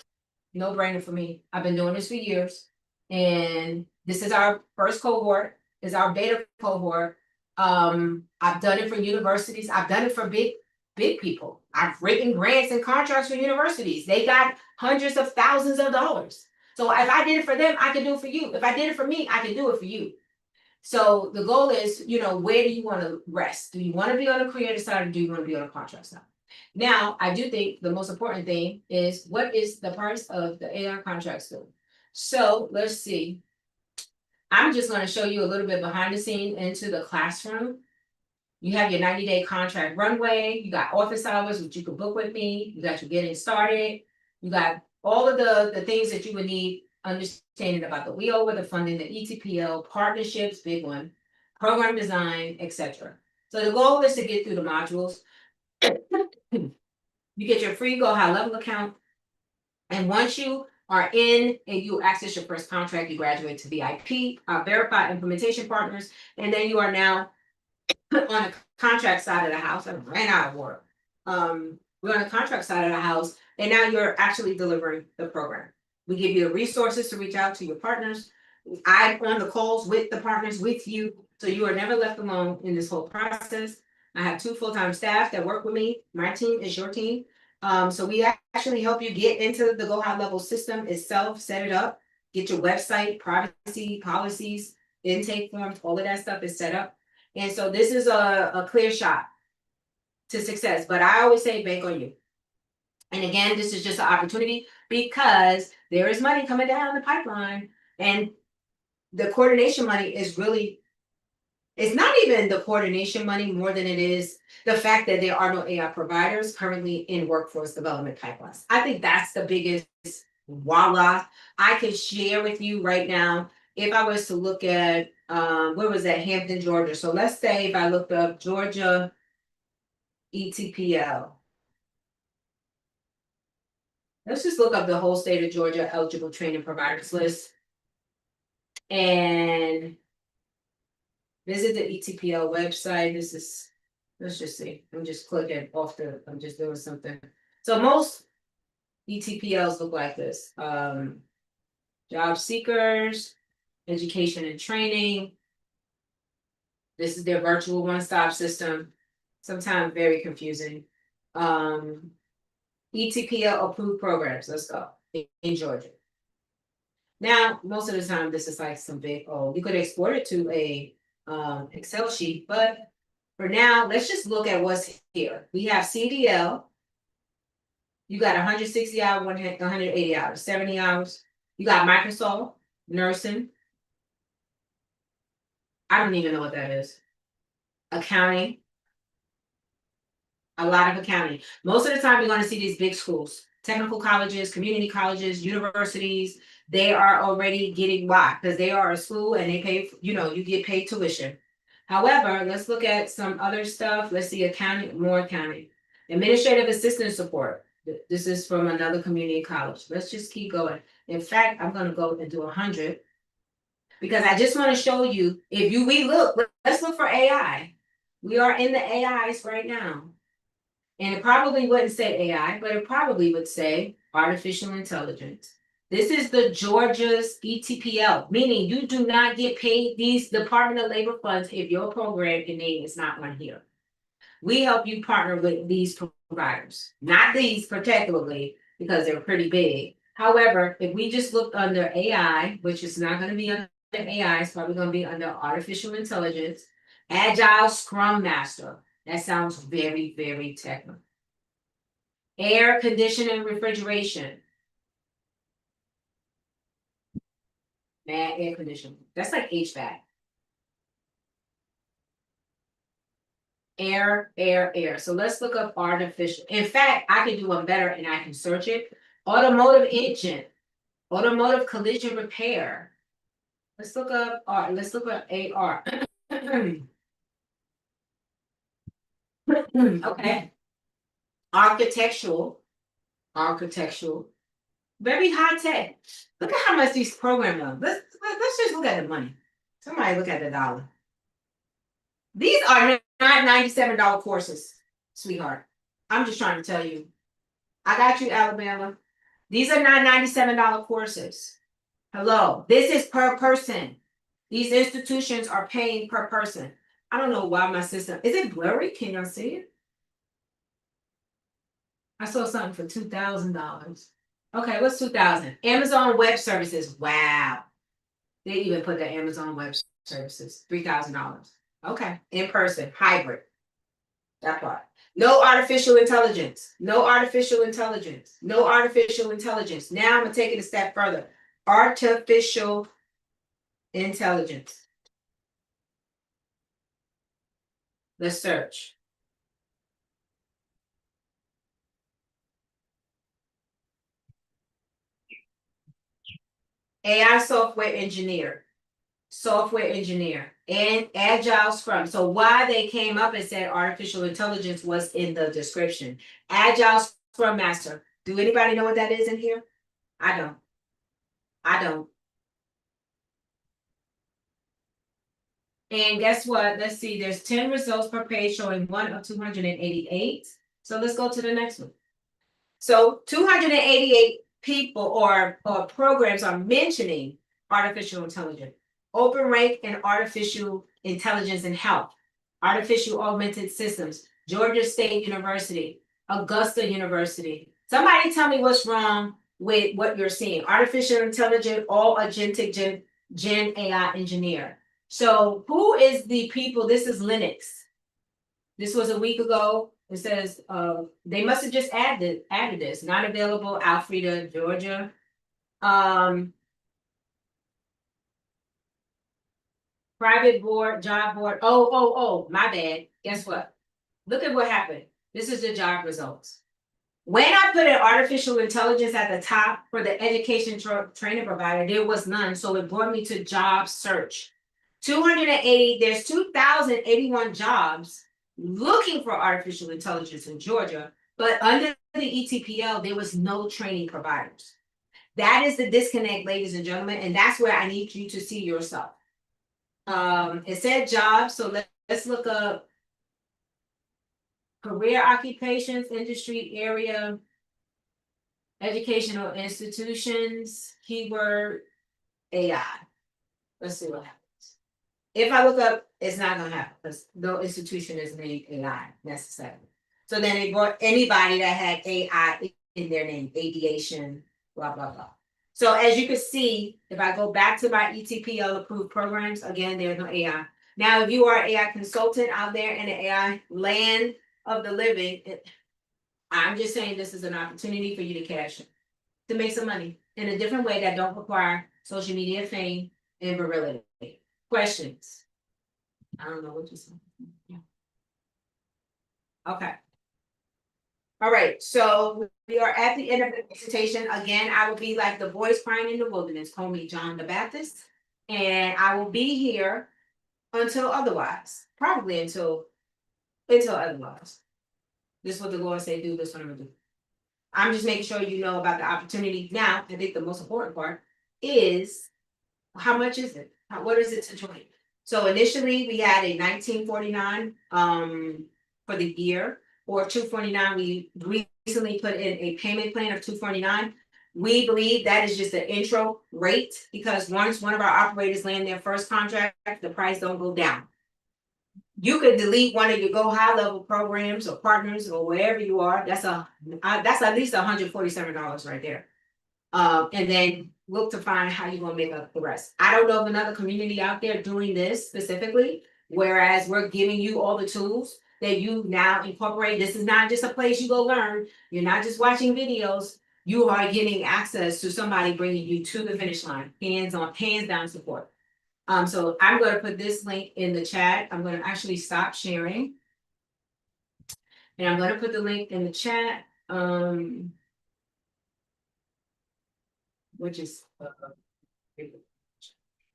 no brainer for me. I've been doing this for years. And this is our first cohort, is our beta cohort. I've done it for universities, I've done it for big people. I've written grants and contracts for universities. They got hundreds of thousands of dollars. So if I did it for them, I can do it for you. If I did it for me, I can do it for you. So the goal is, you know, where do you want to rest? Do you want to be on the creative side or do you want to be on the contract side? Now, I do think the most important thing is what is the price of the AI contract school? So let's see. I'm just going to show you a little bit behind the scene into the classroom. You have your 90-day contract runway. You got office hours, which you can book with me. You got your getting started. You got all of the things that you would need understanding about the WIOA, the funding, the ETPL, partnerships, big one, program design, etc. So the goal is to get through the modules. You get your free Go High Level account. And once you are in and you access your first contract, you graduate to VIP, verified implementation partners, and then you are now on the contract side of the house. I ran out of work. We're on the contract side of the house, and now you're actually delivering the program. We give you the resources to reach out to your partners. I'm on the calls with the partners with you, so you are never left alone in this whole process. I have 2 full-time staff that work with me. My team is your team. So we actually help you get into the Go High Level system itself, set it up, get your website, privacy policies, intake forms, all of that stuff is set up. And so this is a clear shot to success. But I always say bank on you. And again, this is just an opportunity because there is money coming down the pipeline. And the coordination money is really, it's not even the coordination money more than it is the fact that there are no AI providers currently in workforce development pipelines. I think that's the biggest voila. I can share with you right now, if I was to look at, where was that, Hampton, Georgia. So let's say if I looked up Georgia ETPL. Let's just look up the whole state of Georgia eligible training providers list. And visit the ETPL website. This is, let's just see. I'm just clicking off I'm just doing something. So most ETPLs look like this. Job seekers, education and training. This is their virtual one-stop system. Sometimes very confusing. ETPL approved programs. Let's go in Georgia. Now, most of the time, this is like some big, you could export it to a Excel sheet, but for now, let's just look at what's here. We have CDL. You got 160 hours, 180 hours, 70 hours. You got Microsoft, nursing. I don't even know what that is. Accounting. A lot of accounting. Most of the time, you're going to see these big schools, technical colleges, community colleges, universities. They are already getting why? Because they are a school and they pay, you get paid tuition. However, let's look at some other stuff. Let's see accounting, more accounting. Administrative assistant support. This is from another community college. Let's just keep going. In fact, I'm going to go and do 100 because I just want to show you, let's look for AI. We are in the AIs right now. And it probably wouldn't say AI, but it probably would say artificial intelligence. This is the Georgia's ETPL, meaning you do not get paid these Department of Labor funds if your program and name is not on here. We help you partner with these providers, not these particularly because they're pretty big. However, if we just look under AI, which is not going to be under AI, it's probably going to be under artificial intelligence, Agile Scrum Master. That sounds very, very technical. Air conditioning, refrigeration. Air conditioning. That's like HVAC. Air. So let's look up artificial. In fact, I can do one better and I can search it. Automotive engine, automotive collision repair. Let's look up AR. Okay. Architectural, very high tech. Look at how much these programs are. Let's just look at the money. Somebody look at the dollar. These are not $97 courses, sweetheart. I'm just trying to tell you. I got you, Alabama. These are not $97 courses. Hello, this is per person. These institutions are paying per person. I don't know why my system is it blurry? Can y'all see it? I saw something for $2,000. Okay, what's 2,000? Amazon Web Services. Wow. They even put the Amazon Web Services, $3,000. Okay, in person, hybrid. That part. No artificial intelligence. No artificial intelligence. No artificial intelligence. Now I'm gonna take it a step further. Artificial intelligence. Let's search. AI software engineer. Software engineer and agile scrum. So why they came up and said artificial intelligence was in the description. Agile scrum master. Do anybody know what that is in here? I don't. I don't. And guess what? Let's see. There's 10 results per page showing 1 of 288. So let's go to the next one. So 288 people or programs are mentioning artificial intelligence. Open Rank and Artificial Intelligence in Health, Artificial Augmented Systems, Georgia State University, Augusta University. Somebody tell me what's wrong with what you're seeing. Artificial intelligence, all agentic gen AI engineer. So who is the people? This is Linux. This was a week ago. It says they must have just added this. Not available, Alfreda, Georgia. Private board, job board. Oh, my bad. Guess what? Look at what happened. This is the job results. When I put an artificial intelligence at the top for the education training provider, there was none. So it brought me to job search. 280, there's 2,081 jobs looking for artificial intelligence in Georgia, but under the ETPL, there was no training providers. That is the disconnect, ladies and gentlemen, and that's where I need you to see yourself. It said jobs, so let's look up career occupations, industry area, educational institutions, keyword AI. Let's see what happens. If I look up, it's not gonna happen because no institution is named AI necessarily. So then it brought anybody that had AI in their name, aviation, blah, blah, blah. So as you can see, if I go back to my ETPL approved programs, again, there's no AI. Now, if you are an AI consultant out there in the AI land of the living, I'm just saying this is an opportunity for you to cash in, to make some money in a different way that don't require social media fame and virility. Questions? I don't know what you said. Okay. All right, so we are at the end of the presentation. Again, I will be like the voice crying in the wilderness. Call me John the Baptist. And I will be here until otherwise, probably until otherwise. This is what the Lord say do, this is what I'm gonna do. I'm just making sure you know about the opportunity. Now, I think the most important part is how much is it? What is it to join? So initially we had a $19.49 for the year, or $249. We recently put in a payment plan of $249. We believe that is just an intro rate because once one of our operators land their first contract, the price don't go down. You could delete one of your go high level programs or partners or wherever you are. That's at least $147 right there. And then look to find how you're gonna make up the rest. I don't know of another community out there doing this specifically, whereas we're giving you all the tools that you now incorporate. This is not just a place you go learn. You're not just watching videos. You are getting access to somebody bringing you to the finish line, hands down support. So I'm going to put this link in the chat. I'm going to actually stop sharing. And I'm going to put the link in the chat. which is.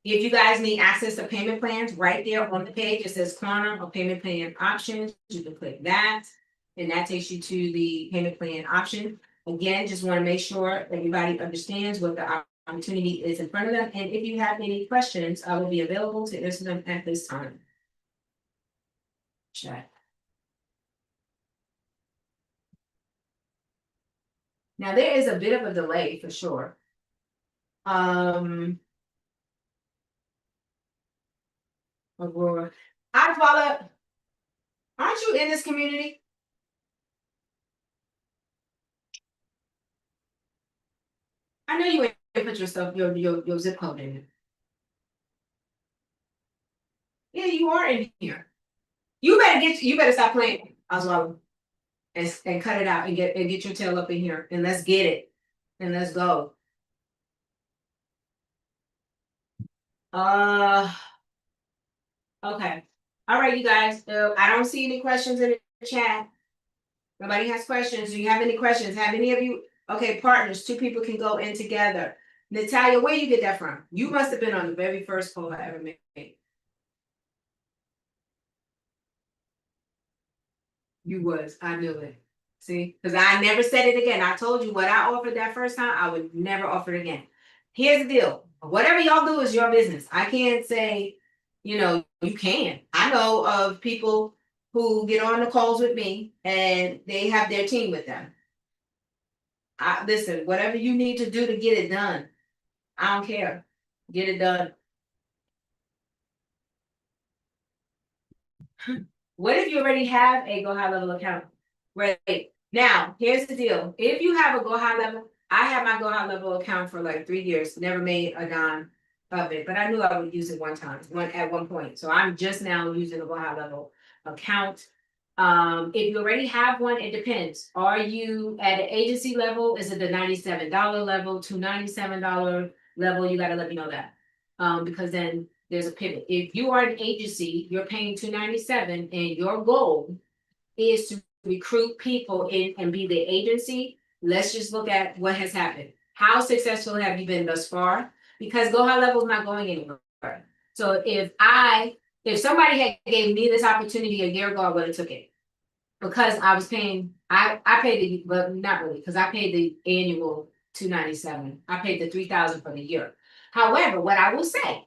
If you guys need access to payment plans, right there on the page, it says Klarna or payment plan options, you can click that. And that takes you to the payment plan option. Again, just want to make sure everybody understands what the opportunity is in front of them. And if you have any questions, I will be available to answer them at this time. Chat. Now, there is a bit of a delay for sure. Aurora. Paula, aren't you in this community? I know you ain't put yourself, your zip code in it. Yeah, you are in here. You better stop playing, Oswald. And cut it out and get your tail up in here and let's get it. And let's go. Okay. All right, you guys. I don't see any questions in the chat. Nobody has questions. Do you have any questions? Have any of you? Okay, partners, 2 people can go in together. Natalia, where you get that from? You must have been on the very first poll I ever made. You was. I knew it. See, because I never said it again. I told you what I offered that first time, I would never offer it again. Here's the deal. Whatever y'all do is your business. I can't say, you can. I know of people who get on the calls with me and they have their team with them. Listen, whatever you need to do to get it done, I don't care. Get it done. What if you already have a Go High Level account? Right. Now, here's the deal. If you have a Go High Level, I had my Go High Level account for like 3 years, never made a dime of it, but I knew I would use it at one point. So I'm just now using a Go High Level account. If you already have one, it depends. Are you at an agency level? Is it the $97 level, $297 level? You got to let me know that. Because then there's a pivot. If you are an agency, you're paying $297 and your goal is to recruit people in and be the agency. Let's just look at what has happened. How successful have you been thus far? Because Go High Level is not going anywhere. So if somebody had gave me this opportunity a year ago, I would have took it. Because I was paying, I paid but not really, because I paid the annual $297. I paid the $3,000 for the year. However, what I will say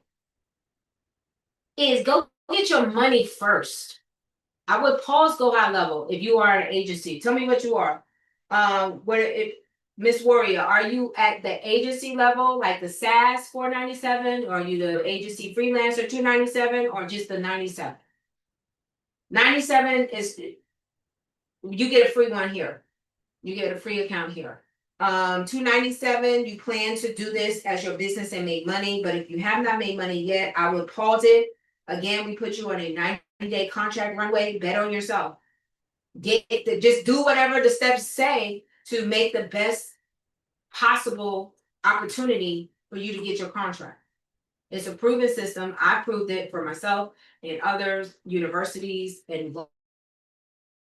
is go get your money first. I would pause Go High Level if you are an agency. Tell me what you are. Miss Warrior, are you at the agency level, like the SaaS $497, or are you the agency freelancer $297, or just the $97? $97 is you get a free one here. You get a free account here. $297, you plan to do this as your business and make money, but if you have not made money yet, I would pause it. Again, we put you on a 90-day contract runway. Bet on yourself. Just do whatever the steps say to make the best possible opportunity for you to get your contract. It's a proven system. I proved it for myself and others, universities and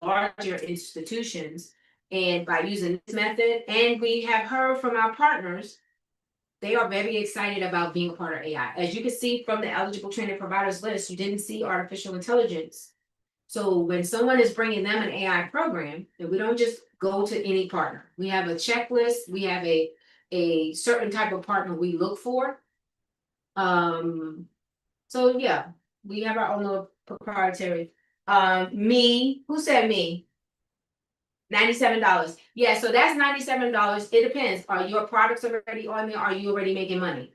larger institutions. And by using this method, and we have heard from our partners, they are very excited about being a part of AI. As you can see from the eligible training providers list, you didn't see artificial intelligence. So when someone is bringing them an AI program, and we don't just go to any partner. We have a checklist. We have a certain type of partner we look for. So yeah, we have our own little proprietary. Who said me? $97. Yeah, so that's $97. It depends. Are your products already on there? Are you already making money?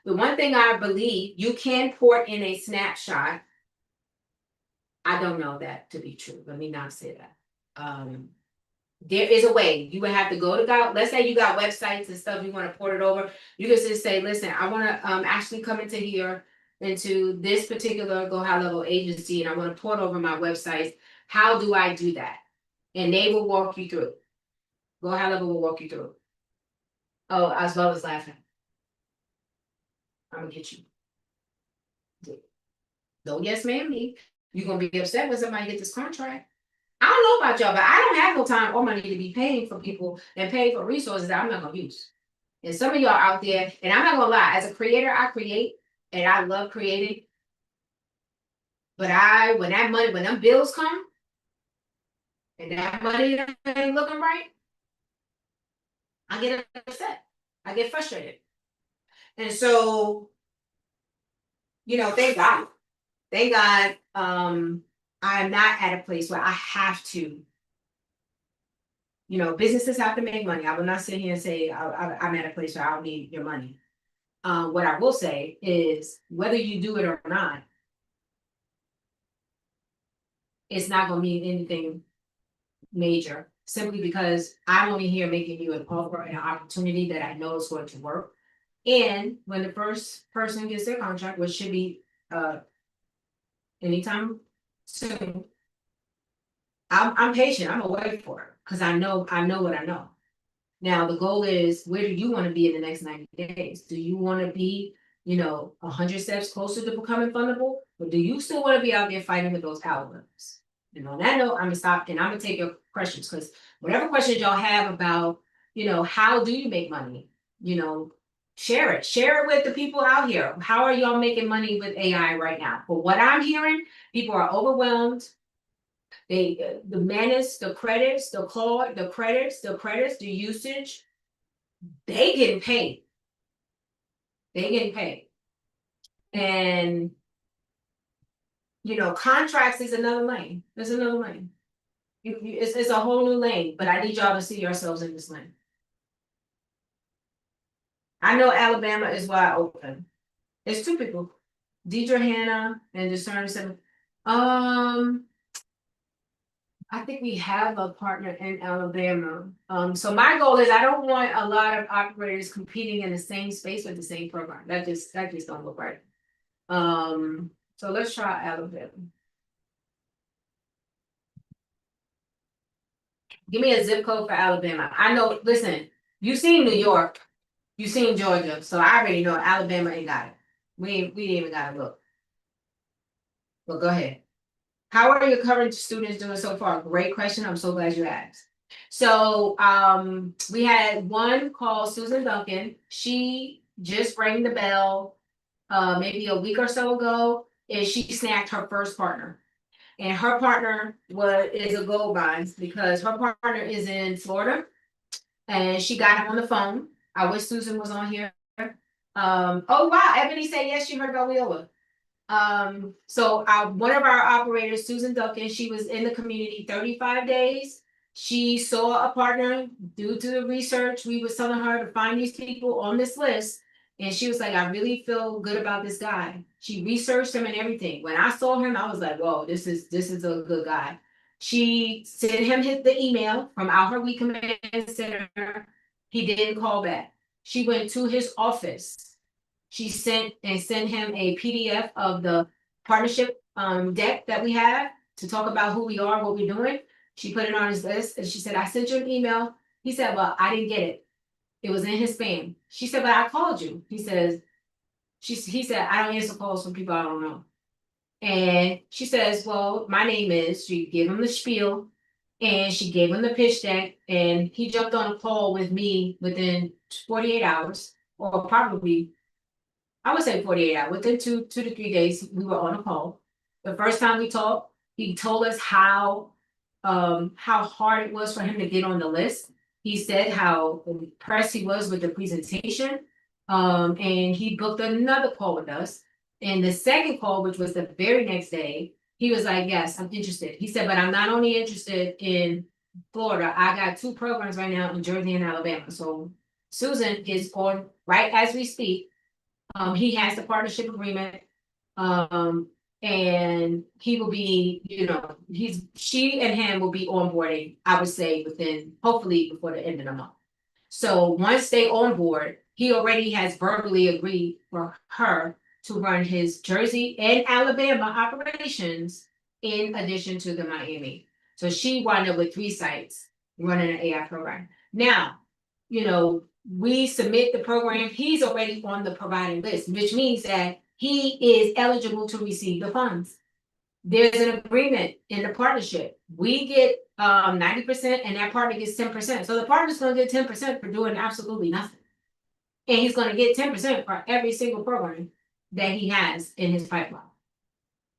The one thing I believe, you can port in a snapshot. I don't know that to be true. Let me not say that. There is a way. You would have to go to let's say you got websites and stuff, you want to port it over. You can just say, listen, I want to actually come into this particular Go High Level agency, and I want to port over my websites. How do I do that? And they will walk you through. Go High Level will walk you through. Oh, as well as laughing. I'm gonna get you. Don't yes ma'am me. You're gonna be upset when somebody gets this contract. I don't know about y'all, but I don't have no time or money to be paying for people and paying for resources that I'm not gonna use. And some of y'all out there, and I'm not gonna lie, as a creator, I create and I love creating. But when that money, when them bills come and that money ain't looking right, I get upset. I get frustrated. And so, thank God. Thank God, I'm not at a place where I have to. Businesses have to make money. I will not sit here and say I'm at a place where I don't need your money. What I will say is whether you do it or not, it's not going to mean anything major simply because I'm only here making you an offer and an opportunity that I know is going to work. And when the first person gets their contract, which should be anytime soon, I'm patient. I'm gonna wait for it because I know what I know. Now the goal is, where do you want to be in the next 90 days? Do you want to be, 100 steps closer to becoming fundable, or do you still want to be out there fighting with those algorithms? And on that note, I'm gonna stop and I'm gonna take your questions, because whatever questions y'all have about, how do you make money? Share it with the people out here. How are y'all making money with AI right now? For what I'm hearing, people are overwhelmed. The menace, the credits, the usage, they getting paid. And contracts is another lane. There's another lane. It's a whole new lane, but I need y'all to see yourselves in this lane. I know Alabama is wide open. It's two people, Deidre Hannah and Discern Seven. I think we have a partner in Alabama. So my goal is I don't want a lot of operators competing in the same space with the same program. That just don't look right. So let's try Alabama. Give me a zip code for Alabama. I know, listen, you seen New York, you seen Georgia, so I already know Alabama ain't got it. We ain't even gotta look. But go ahead. How are your current students doing so far? Great question. I'm so glad you asked. So we had one called Susan Duncan. She just rang the bell maybe a week or so ago, and she snagged her first partner. And her partner is a gold mine because her partner is in Florida, and she got him on the phone. I wish Susan was on here. Oh wow, Ebony said yes, she heard about Wheeler. So one of our operators, Susan Duncan, she was in the community 35 days. She saw a partner due to the research. We was telling her to find these people on this list. And she was like, I really feel good about this guy. She researched him and everything. When I saw him, I was like, whoa, this is a good guy. She sent him the email from our Week Command Center. He didn't call back. She went to his office. She sent him a PDF of the partnership deck that we have to talk about who we are, what we're doing. She put it on his list and she said, I sent you an email. He said, well, I didn't get it. It was in his spam. She said, but I called you. He said, I don't answer calls from people I don't know. And she says, well, my name is, she gave him the spiel and she gave him the pitch deck, and he jumped on a call with me within 48 hours, or probably, I would say 48 hours. Within 2 to 3 days, we were on a call. The first time we talked, he told us how hard it was for him to get on the list. He said how impressed he was with the presentation. And he booked another call with us. And the second call, which was the very next day, he was like, yes, I'm interested. He said, but I'm not only interested in Florida, I got 2 programs right now in Jersey and Alabama. So Susan is on right as we speak. He has the partnership agreement. And he will be, she and him will be onboarding, I would say, within, hopefully before the end of the month. So once they onboard, he already has verbally agreed for her to run his Jersey and Alabama operations in addition to the Miami. So she wound up with 3 sites running an AI program. Now, we submit the program, he's already on the providing list, which means that he is eligible to receive the funds. There's an agreement in the partnership. We get 90% and that partner gets 10%. So the partner's gonna get 10% for doing absolutely nothing. And he's gonna get 10% for every single program that he has in his pipeline.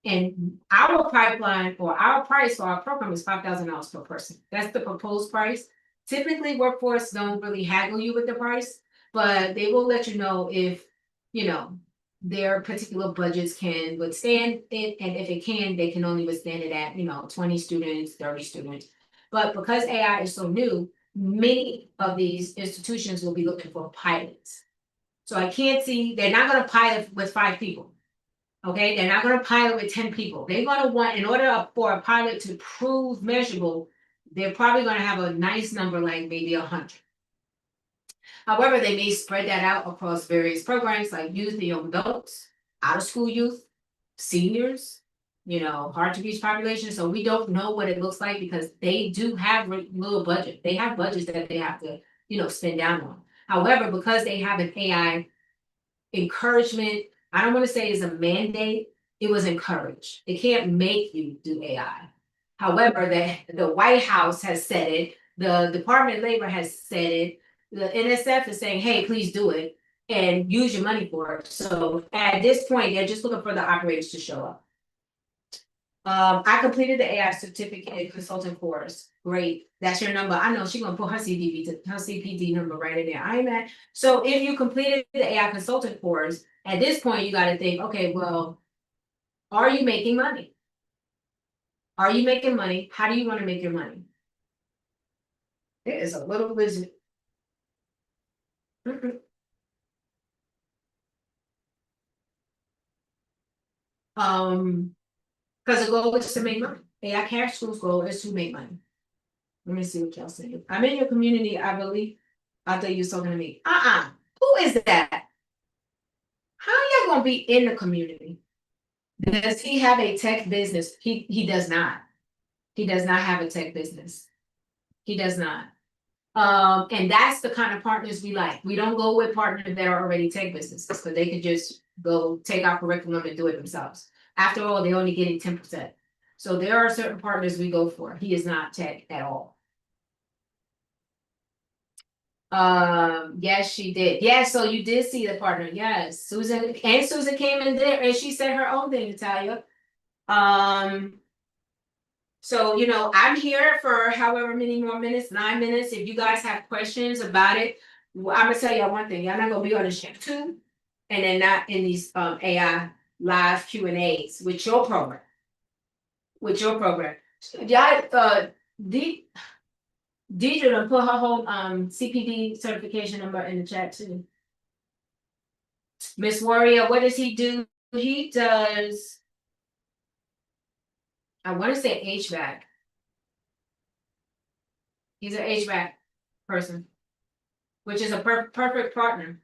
And our pipeline or our price for our program is $5,000 per person. That's the proposed price. Typically, workforce don't really haggle you with the price, but they will let you know if, you know, their particular budgets can withstand it, and if it can, they can only withstand it at, 20 students, 30 students. But because AI is so new, many of these institutions will be looking for pilots. So I can't see, they're not gonna pilot with 5 people. Okay, they're not gonna pilot with 10 people. They're gonna want, in order for a pilot to prove measurable, they're probably gonna have a nice number, like maybe 100. However, they may spread that out across various programs like youth and young adults, out of school youth, seniors, hard to reach population. So we don't know what it looks like because they do have little budget. They have budgets that they have to, spend down on. However, because they have an AI encouragement, I don't want to say it's a mandate, it was encouraged. It can't make you do AI. However, the White House has said it, the Department of Labor has said it, the NSF is saying, hey, please do it and use your money for it. So at this point, they're just looking for the operators to show up. I completed the AI certificate consultant course. Great. That's your number. I know she's gonna put her CPD number right in there. I'm at. So if you completed the AI consultant course, at this point, you got to think, okay, well, are you making money? Are you making money? How do you want to make your money? There is a little lizard. Because the goal is to make money. AI Cash School's goal is to make money. Let me see what y'all say. I'm in your community, I believe. I thought you were talking to me. Who is that? How y'all gonna be in the community? Does he have a tech business? He does not. He does not have a tech business. He does not. And that's the kind of partners we like. We don't go with partners that are already tech businesses because they could just go take our curriculum and do it themselves. After all, they're only getting 10%. So there are certain partners we go for. He is not tech at all. Yes, she did. Yes, so you did see the partner. Yes, Susan came in there and she said her own thing, Natalia. So, I'm here for however many more minutes, 9 minutes. If you guys have questions about it, I'm gonna tell y'all one thing. Y'all not gonna be on the shift too, and then not in these AI live Q&As with your program. Y'all, Deidre done put her whole CPD certification number in the chat too. Miss Warrior, what does he do? He does, I want to say HVAC. He's an HVAC person, which is a perfect partner.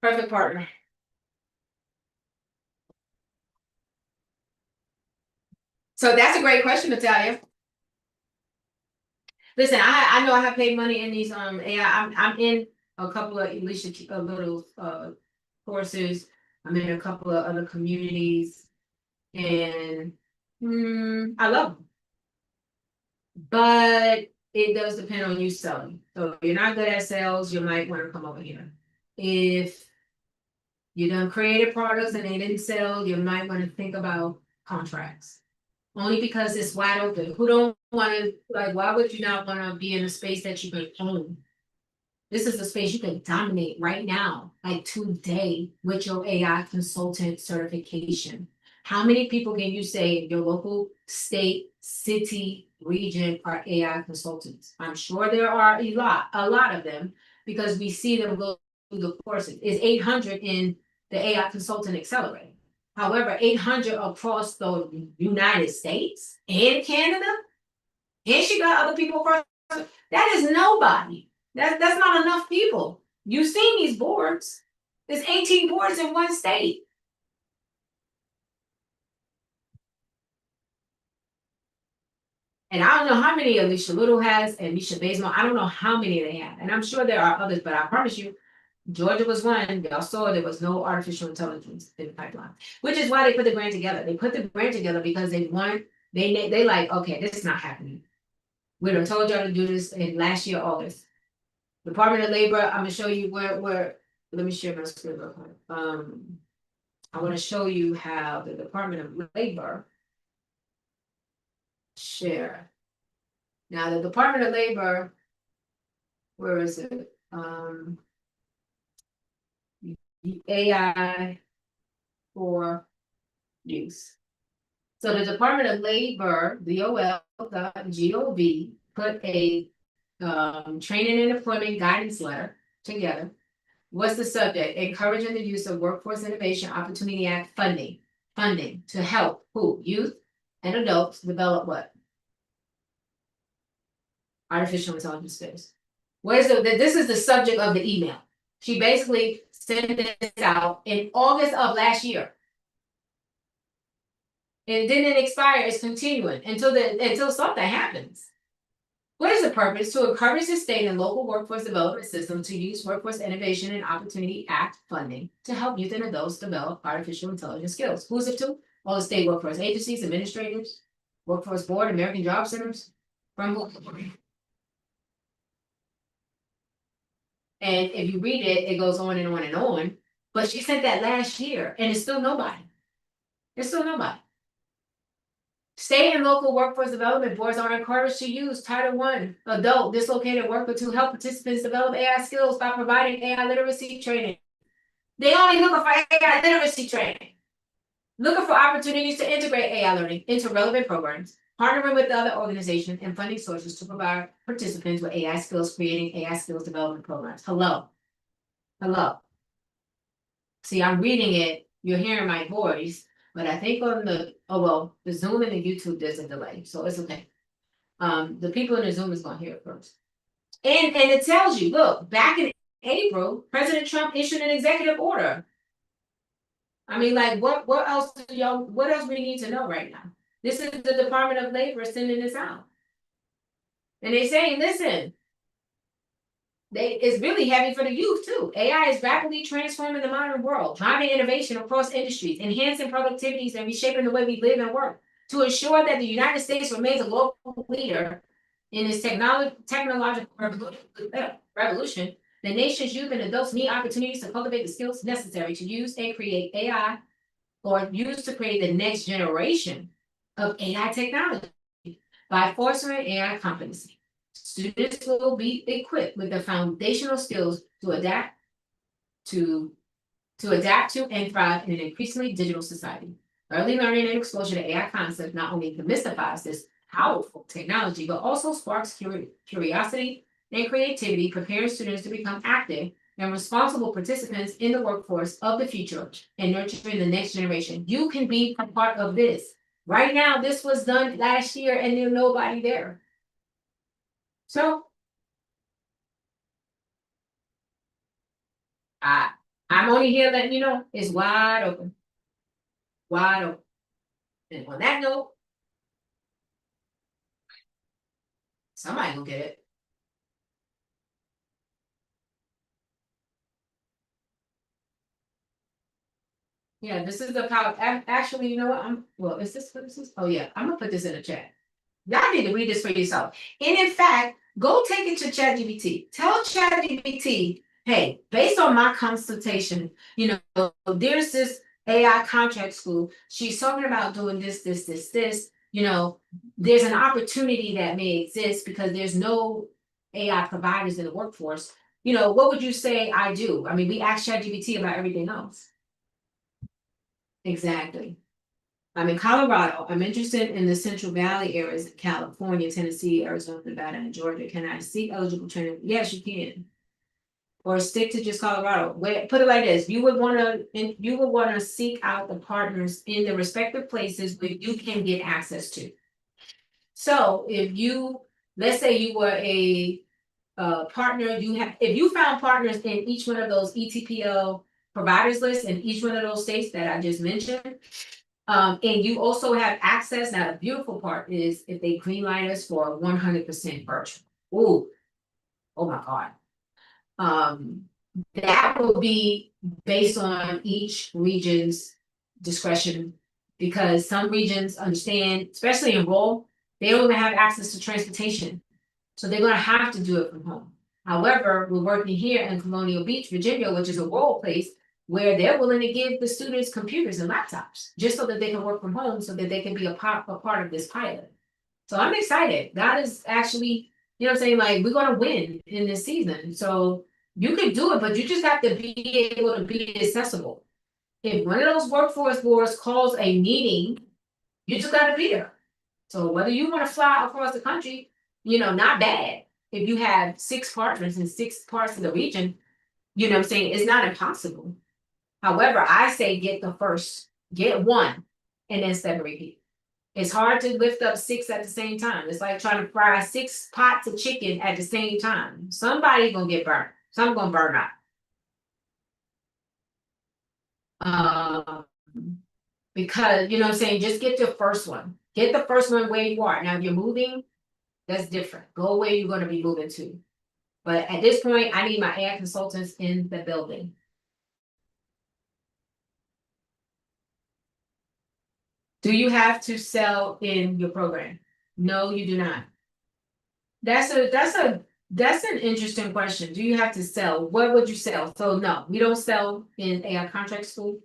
Perfect partner. So that's a great question, Natalia. Listen, I know I have paid money in these AI. I'm in a couple of Alicia little courses. I'm in a couple of other communities, and I love them. But it does depend on you selling. So if you're not good at sales, you might want to come over here. If you done created products and they didn't sell, you might want to think about contracts. Only because it's wide open. Who don't want to, like, why would you not want to be in a space that you can own? This is a space you can dominate right now, like today, with your AI consultant certification. How many people can you say in your local state, city, region are AI consultants? I'm sure there are a lot of them, because we see them go through the courses. Is 800 in the AI consultant accelerator? However, 800 across the United States and Canada, and she got other people across. That is nobody. That's not enough people. You've seen these boards. There's 18 boards in one state. And I don't know how many Alicia Little has and Misha Bazemore. I don't know how many they have. And I'm sure there are others, but I promise you, Georgia was one. Y'all saw there was no artificial intelligence in the pipeline, which is why they put the grant together. They put the grant together because they like, okay, this is not happening. We done told y'all to do this in last year, August. Department of Labor, I'm gonna show you where, let me share my screen real quick. I wanna show you how the Department of Labor share. Now, the Department of Labor, where is it? The AI for use. So the Department of Labor, DOL.gov, put a training and employment guidance letter together. What's the subject? Encouraging the use of Workforce Innovation Opportunity Act funding to help who? Youth and adults develop what? Artificial intelligence skills. This is the subject of the email. She basically sent this out in August of last year. And it didn't expire, it's continuing until something happens. What is the purpose? To encourage the state and local workforce development system to use Workforce Innovation and Opportunity Act funding to help youth and adults develop artificial intelligence skills. Who's it to? All the state workforce agencies, administrators, workforce board, American Job Centers, from who? And if you read it, it goes on and on and on. But she sent that last year and it's still nobody. It's still nobody. State and local workforce development boards are encouraged to use Title I adult dislocated worker to help participants develop AI skills by providing AI literacy training. They only looking for AI literacy training. Looking for opportunities to integrate AI learning into relevant programs, partnering with other organizations and funding sources to provide participants with AI skills, creating AI skills development programs. Hello. See, I'm reading it, you're hearing my voice. But I think on the Zoom and the YouTube, there's a delay, so it's okay. The people in the Zoom is gonna hear it first. And it tells you, look, back in April, President Trump issued an executive order. I mean, like, what else we need to know right now? This is the Department of Labor sending this out. And they're saying, listen, it's really heavy for the youth too. AI is rapidly transforming the modern world, driving innovation across industries, enhancing productivities and reshaping the way we live and work. To ensure that the United States remains a global leader in this technological revolution, the nation's youth and adults need opportunities to cultivate the skills necessary to use and create AI, or use to create the next generation of AI technology by fostering AI competency. Students will be equipped with the foundational skills to adapt to and thrive in an increasingly digital society. Early learning and exposure to AI concepts not only demystifies this powerful technology, but also sparks curiosity and creativity, preparing students to become active and responsible participants in the workforce of the future and nurturing the next generation. You can be a part of this. Right now, this was done last year and there's nobody there. So I'm only here letting you know it's wide open. Wide open. And on that note, somebody will get it. Yeah, this is the power. Actually, you know what? Is this what this is? Oh yeah, I'm gonna put this in the chat. Y'all need to read this for yourself. And in fact, go take it to ChatGPT. Tell ChatGPT, hey, based on my consultation, there's this AI contract school. She's talking about doing this. There's an opportunity that may exist because there's no AI providers in the workforce. What would you say I do? I mean, we ask ChatGPT about everything else. Exactly. I'm in Colorado. I'm interested in the Central Valley areas, California, Tennessee, Arizona, Nevada, and Georgia. Can I seek eligible training? Yes, you can. Or stick to just Colorado. Put it like this: you would want to seek out the partners in the respective places where you can get access to. So let's say you were a partner, if you found partners in each one of those ETPL providers lists in each one of those states that I just mentioned. And you also have access. Now, the beautiful part is if they greenlight us for 100% virtual. Oh my God. That will be based on each region's discretion, because some regions understand, especially in rural, they don't even have access to transportation. So they're going to have to do it from home. However, we're working here in Colonial Beach, Virginia, which is a rural place where they're willing to give the students computers and laptops just so that they can work from home, so that they can be a part of this pilot. So I'm excited. God is actually, you know what I'm saying? Like, we're gonna win in this season. So you can do it, but you just have to be able to be accessible. If one of those workforce boards calls a meeting, you just gotta be there. So whether you want to fly across the country, not bad. If you have 6 partners in 6 parts of the region, you know what I'm saying? It's not impossible. However, I say get one, and then separate people. It's hard to lift up 6 at the same time. It's like trying to fry 6 pots of chicken at the same time. Somebody gonna get burned. Some gonna burn up. Um, because you know what I'm saying, just get your first one. Get the first one where you are. Now, if you're moving, that's different. Go where you're gonna be moving to. But at this point, I need my AI consultants in the building. Do you have to sell in your program? No, you do not. That's an interesting question. Do you have to sell? What would you sell? So no, we don't sell in AI contract school.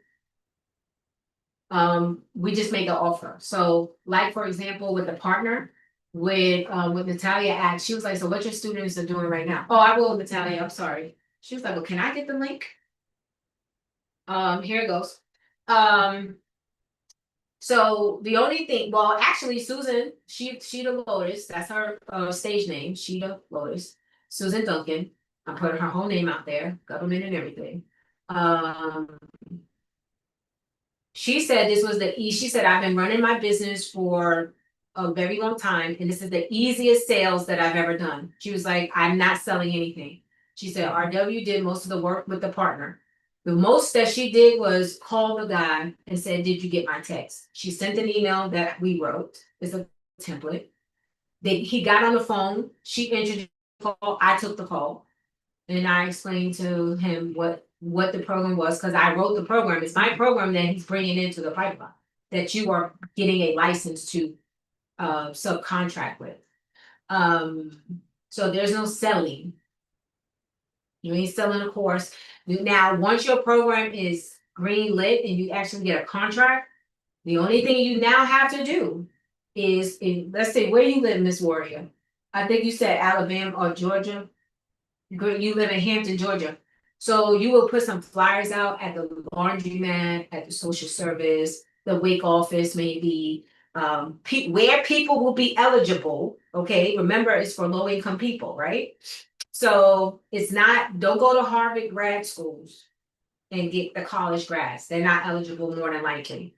We just make an offer. So like, for example, with the partner, with Natalia asked, she was like, so what your students are doing right now? Oh, I will, Natalia, I'm sorry. She was like, well, can I get the link? Here it goes. So the only thing, well, actually, Susan, Sheeta Lotus, that's her stage name, Sheeta Lotus, Susan Duncan. I put her whole name out there, government and everything. She said this was she said, I've been running my business for a very long time, and this is the easiest sales that I've ever done. She was like, I'm not selling anything. She said, RW did most of the work with the partner. The most that she did was call the guy and said, did you get my text? She sent an email that we wrote. It's a template. He got on the phone. She introduced the call. I took the call. And I explained to him what the program was, because I wrote the program. It's my program that he's bringing into the pipeline, that you are getting a license to subcontract with. So there's no selling. You ain't selling a course. Now, once your program is green lit and you actually get a contract, the only thing you now have to do is, let's say, where you live, Miss Warrior. I think you said Alabama or Georgia. You live in Hampton, Georgia. So you will put some flyers out at the laundromat, at the social service, the wake office, maybe, where people will be eligible. Okay, remember, it's for low income people, right? So it's not, don't go to Harvard grad schools and get the college grads. They're not eligible more than likely.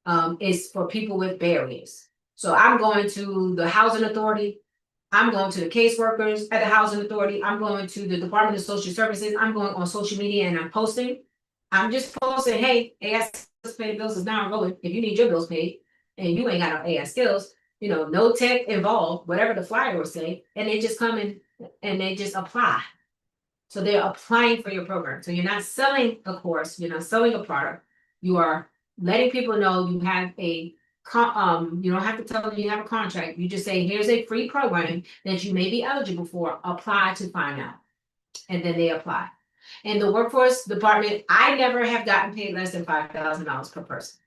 It's for people with barriers. So I'm going to the housing authority. I'm going to the caseworkers at the housing authority. I'm going to the Department of Social Services. I'm going on social media and I'm posting. I'm just posting, hey, AI paid bills is now rolling. If you need your bills paid and you ain't got no AI skills, no tech involved, whatever the flyer will say, and they just come in and they just apply. So they're applying for your program. So you're not selling a course, you're not selling a product. You are letting people know you have you don't have to tell them you have a contract. You just say, here's a free program that you may be eligible for. Apply to find out. And then they apply. In the workforce department, I never have gotten paid less than $5,000 per person.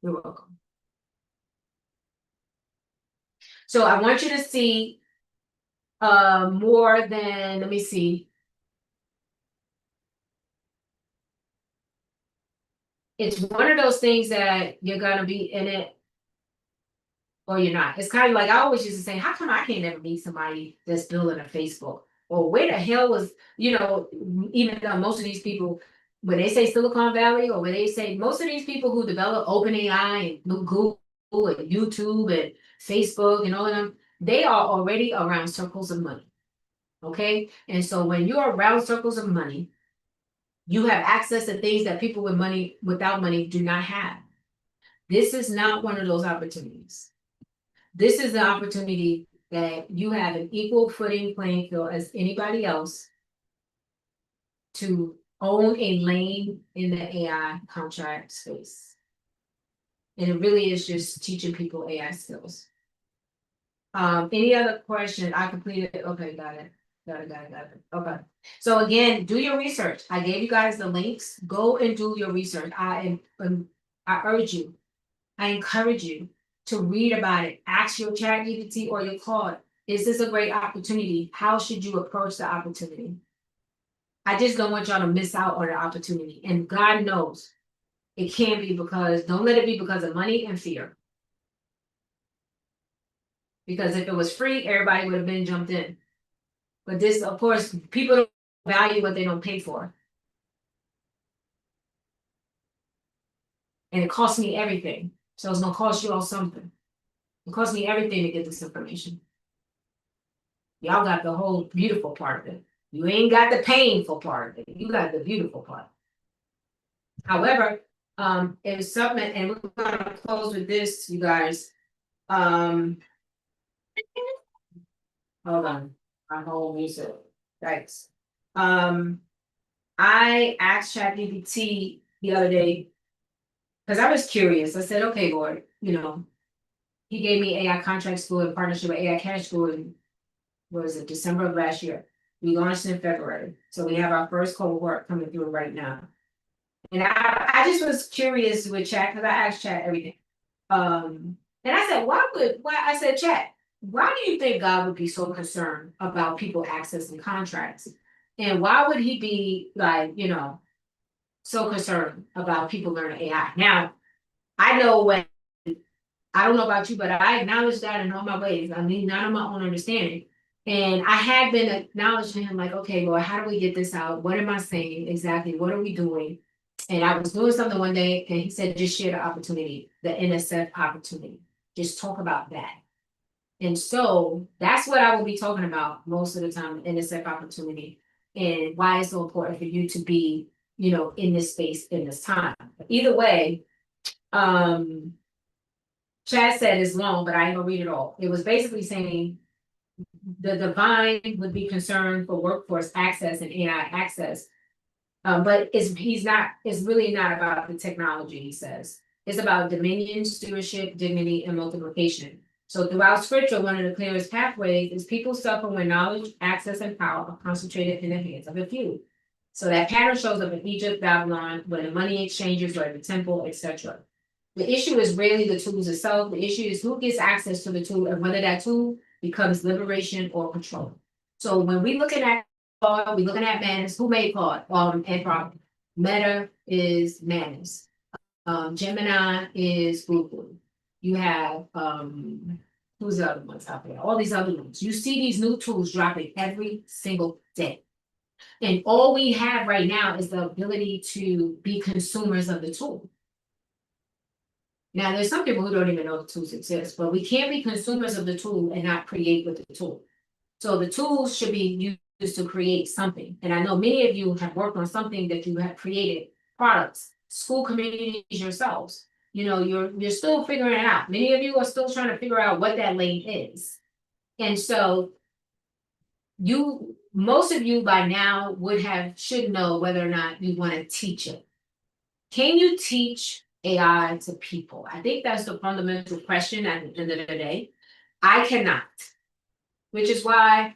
You're welcome. So I want you to see more than, let me see. It's one of those things that you're gonna be in it or you're not. It's kind of like I always used to say, how come I can't ever meet somebody that's building a Facebook? Or where the hell was, even though most of these people, when they say Silicon Valley, or when they say most of these people who develop OpenAI and Google and YouTube and Facebook and all of them, they are already around circles of money. Okay. And so when you're around circles of money, you have access to things that people without money do not have. This is not one of those opportunities. This is the opportunity that you have an equal footing playing field as anybody else to own a lane in the AI contract space. And it really is just teaching people AI skills. Any other question? I completed, okay, got it. Got it. Okay. So again, do your research. I gave you guys the links. Go and do your research. I urge you. I encourage you to read about it. Ask your chat GPT or your Claude. Is this a great opportunity? How should you approach the opportunity? I just don't want y'all to miss out on the opportunity. And God knows it can be because, don't let it be because of money and fear. Because if it was free, everybody would have been jumped in. But this, of course, people don't value what they don't pay for. And it costs me everything. So it's gonna cost you all something. It costs me everything to get this information. Y'all got the whole beautiful part of it. You ain't got the painful part of it. You got the beautiful part. However, if something, and we're gonna close with this, you guys. Hold on, my whole music. Thanks. I asked ChatGPT the other day, because I was curious. I said, okay, Lord, you know, he gave me AI Contract School in partnership with AI Cash School in, what was it, December of last year. We launched in February. So we have our first cohort coming through right now. And I just was curious with Chat, because I asked Chat everything. And I said, I said, Chat, why do you think God would be so concerned about people accessing contracts? And why would he be like, you know, so concerned about people learning AI? Now, I know when, I don't know about you, but I acknowledge that in all my ways. I mean, not on my own understanding. And I had been acknowledging him like, okay, Lord, how do we get this out? What am I saying exactly? What are we doing? And I was doing something one day and he said, just share the opportunity, the NSF opportunity. Just talk about that. And so that's what I will be talking about most of the time, the NSF opportunity and why it's so important for you to be, you know, in this space in this time. But either way, Chad said it's long, but I ain't gonna read it all. It was basically saying the divine would be concerned for workforce access and AI access. But it's really not about the technology, he says. It's about dominion, stewardship, dignity, and multiplication. So throughout scripture, one of the clearest pathways is people suffer when knowledge, access, and power are concentrated in the hands of a few. So that pattern shows up in Egypt, Babylon, when the money exchanges were in the temple, etc. The issue is rarely the tools itself. The issue is who gets access to the tool and whether that tool becomes liberation or control. So when we looking at Claude, we looking at Manus, who made Claude? Anthropic. Meta is Manus. Gemini is Google. You have who's the other ones out there? All these other ones. You see these new tools dropping every single day. And all we have right now is the ability to be consumers of the tool. Now, there's some people who don't even know the tools exist, but we can't be consumers of the tool and not create with the tool. So the tools should be used to create something. And I know many of you have worked on something that you have created, products, school communities yourselves. You know, you're still figuring it out. Many of you are still trying to figure out what that lane is. And so most of you by now should know whether or not you want to teach it. Can you teach AI to people? I think that's the fundamental question at the end of the day. I cannot, which is why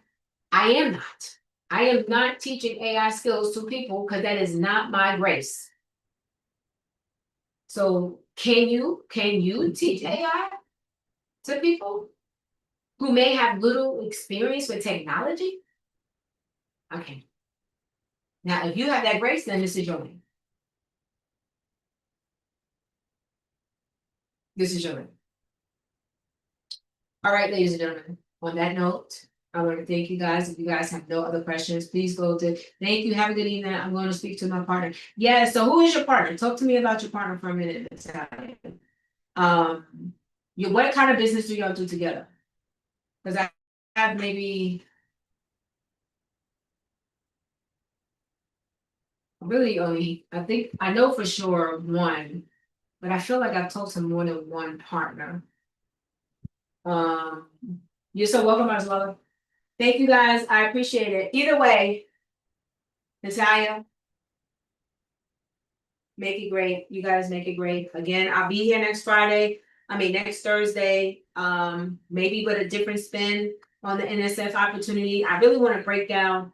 I am not. I am not teaching AI skills to people because that is not my grace. So can you teach AI to people who may have little experience with technology? Okay. Now, if you have that grace, then this is your lane. This is your lane. All right, ladies and gentlemen, on that note, I want to thank you guys. If you guys have no other questions, please go to, thank you, have a good evening. I'm going to speak to my partner. Yeah, so who is your partner? Talk to me about your partner for a minute, Natalia. What kind of business do y'all do together? Because I have maybe really only, I think, I know for sure one, but I feel like I've talked to more than one partner. You're so welcome, as well. Thank you guys. I appreciate it. Either way, Natalia, make it great. You guys make it great. Again, I'll be here next Friday. next Thursday, maybe with a different spin on the NSF opportunity. I really want to break down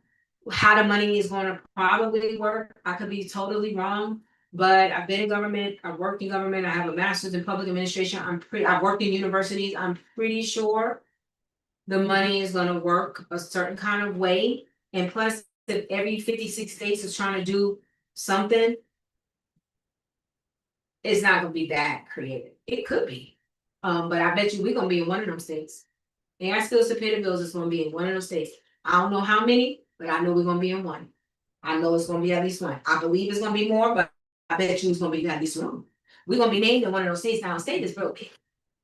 how the money is going to probably work. I could be totally wrong, but I've been in government, I've worked in government, I have a master's in public administration, I've worked in universities, I'm pretty sure the money is gonna work a certain kind of way, and plus, if every 56 states is trying to do something, it's not gonna be that creative. It could be. But I bet you we're gonna be in one of them states. And I still submit the bills, it's gonna be in one of those states. I don't know how many, but I know we're gonna be in one. I know it's gonna be at least one. I believe it's gonna be more, but I bet you it's gonna be at least one. We're gonna be named in one of those states. Now, a state is broken.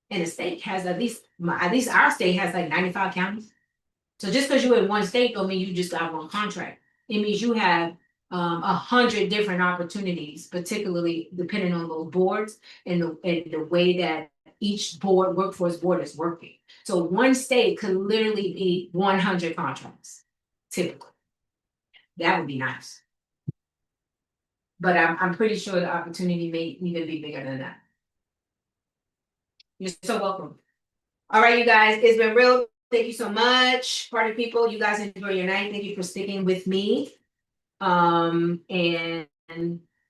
And the state has at least our state has like 95 counties. So just because you're in one state don't mean you just got one contract. It means you have 100 different opportunities, particularly depending on those boards and the way that each workforce board is working. So one state could literally be 100 contracts, typically. That would be nice. But I'm pretty sure the opportunity may even be bigger than that. You're so welcome. All right, you guys, it's been real. Thank you so much. Party people, you guys enjoy your night. Thank you for sticking with me. And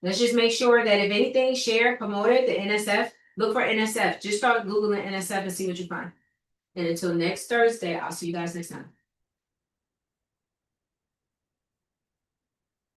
let's just make sure that if anything, share, promote it, the NSF. Look for NSF. Just start Googling NSF and see what you find. And until next Thursday, I'll see you guys next time.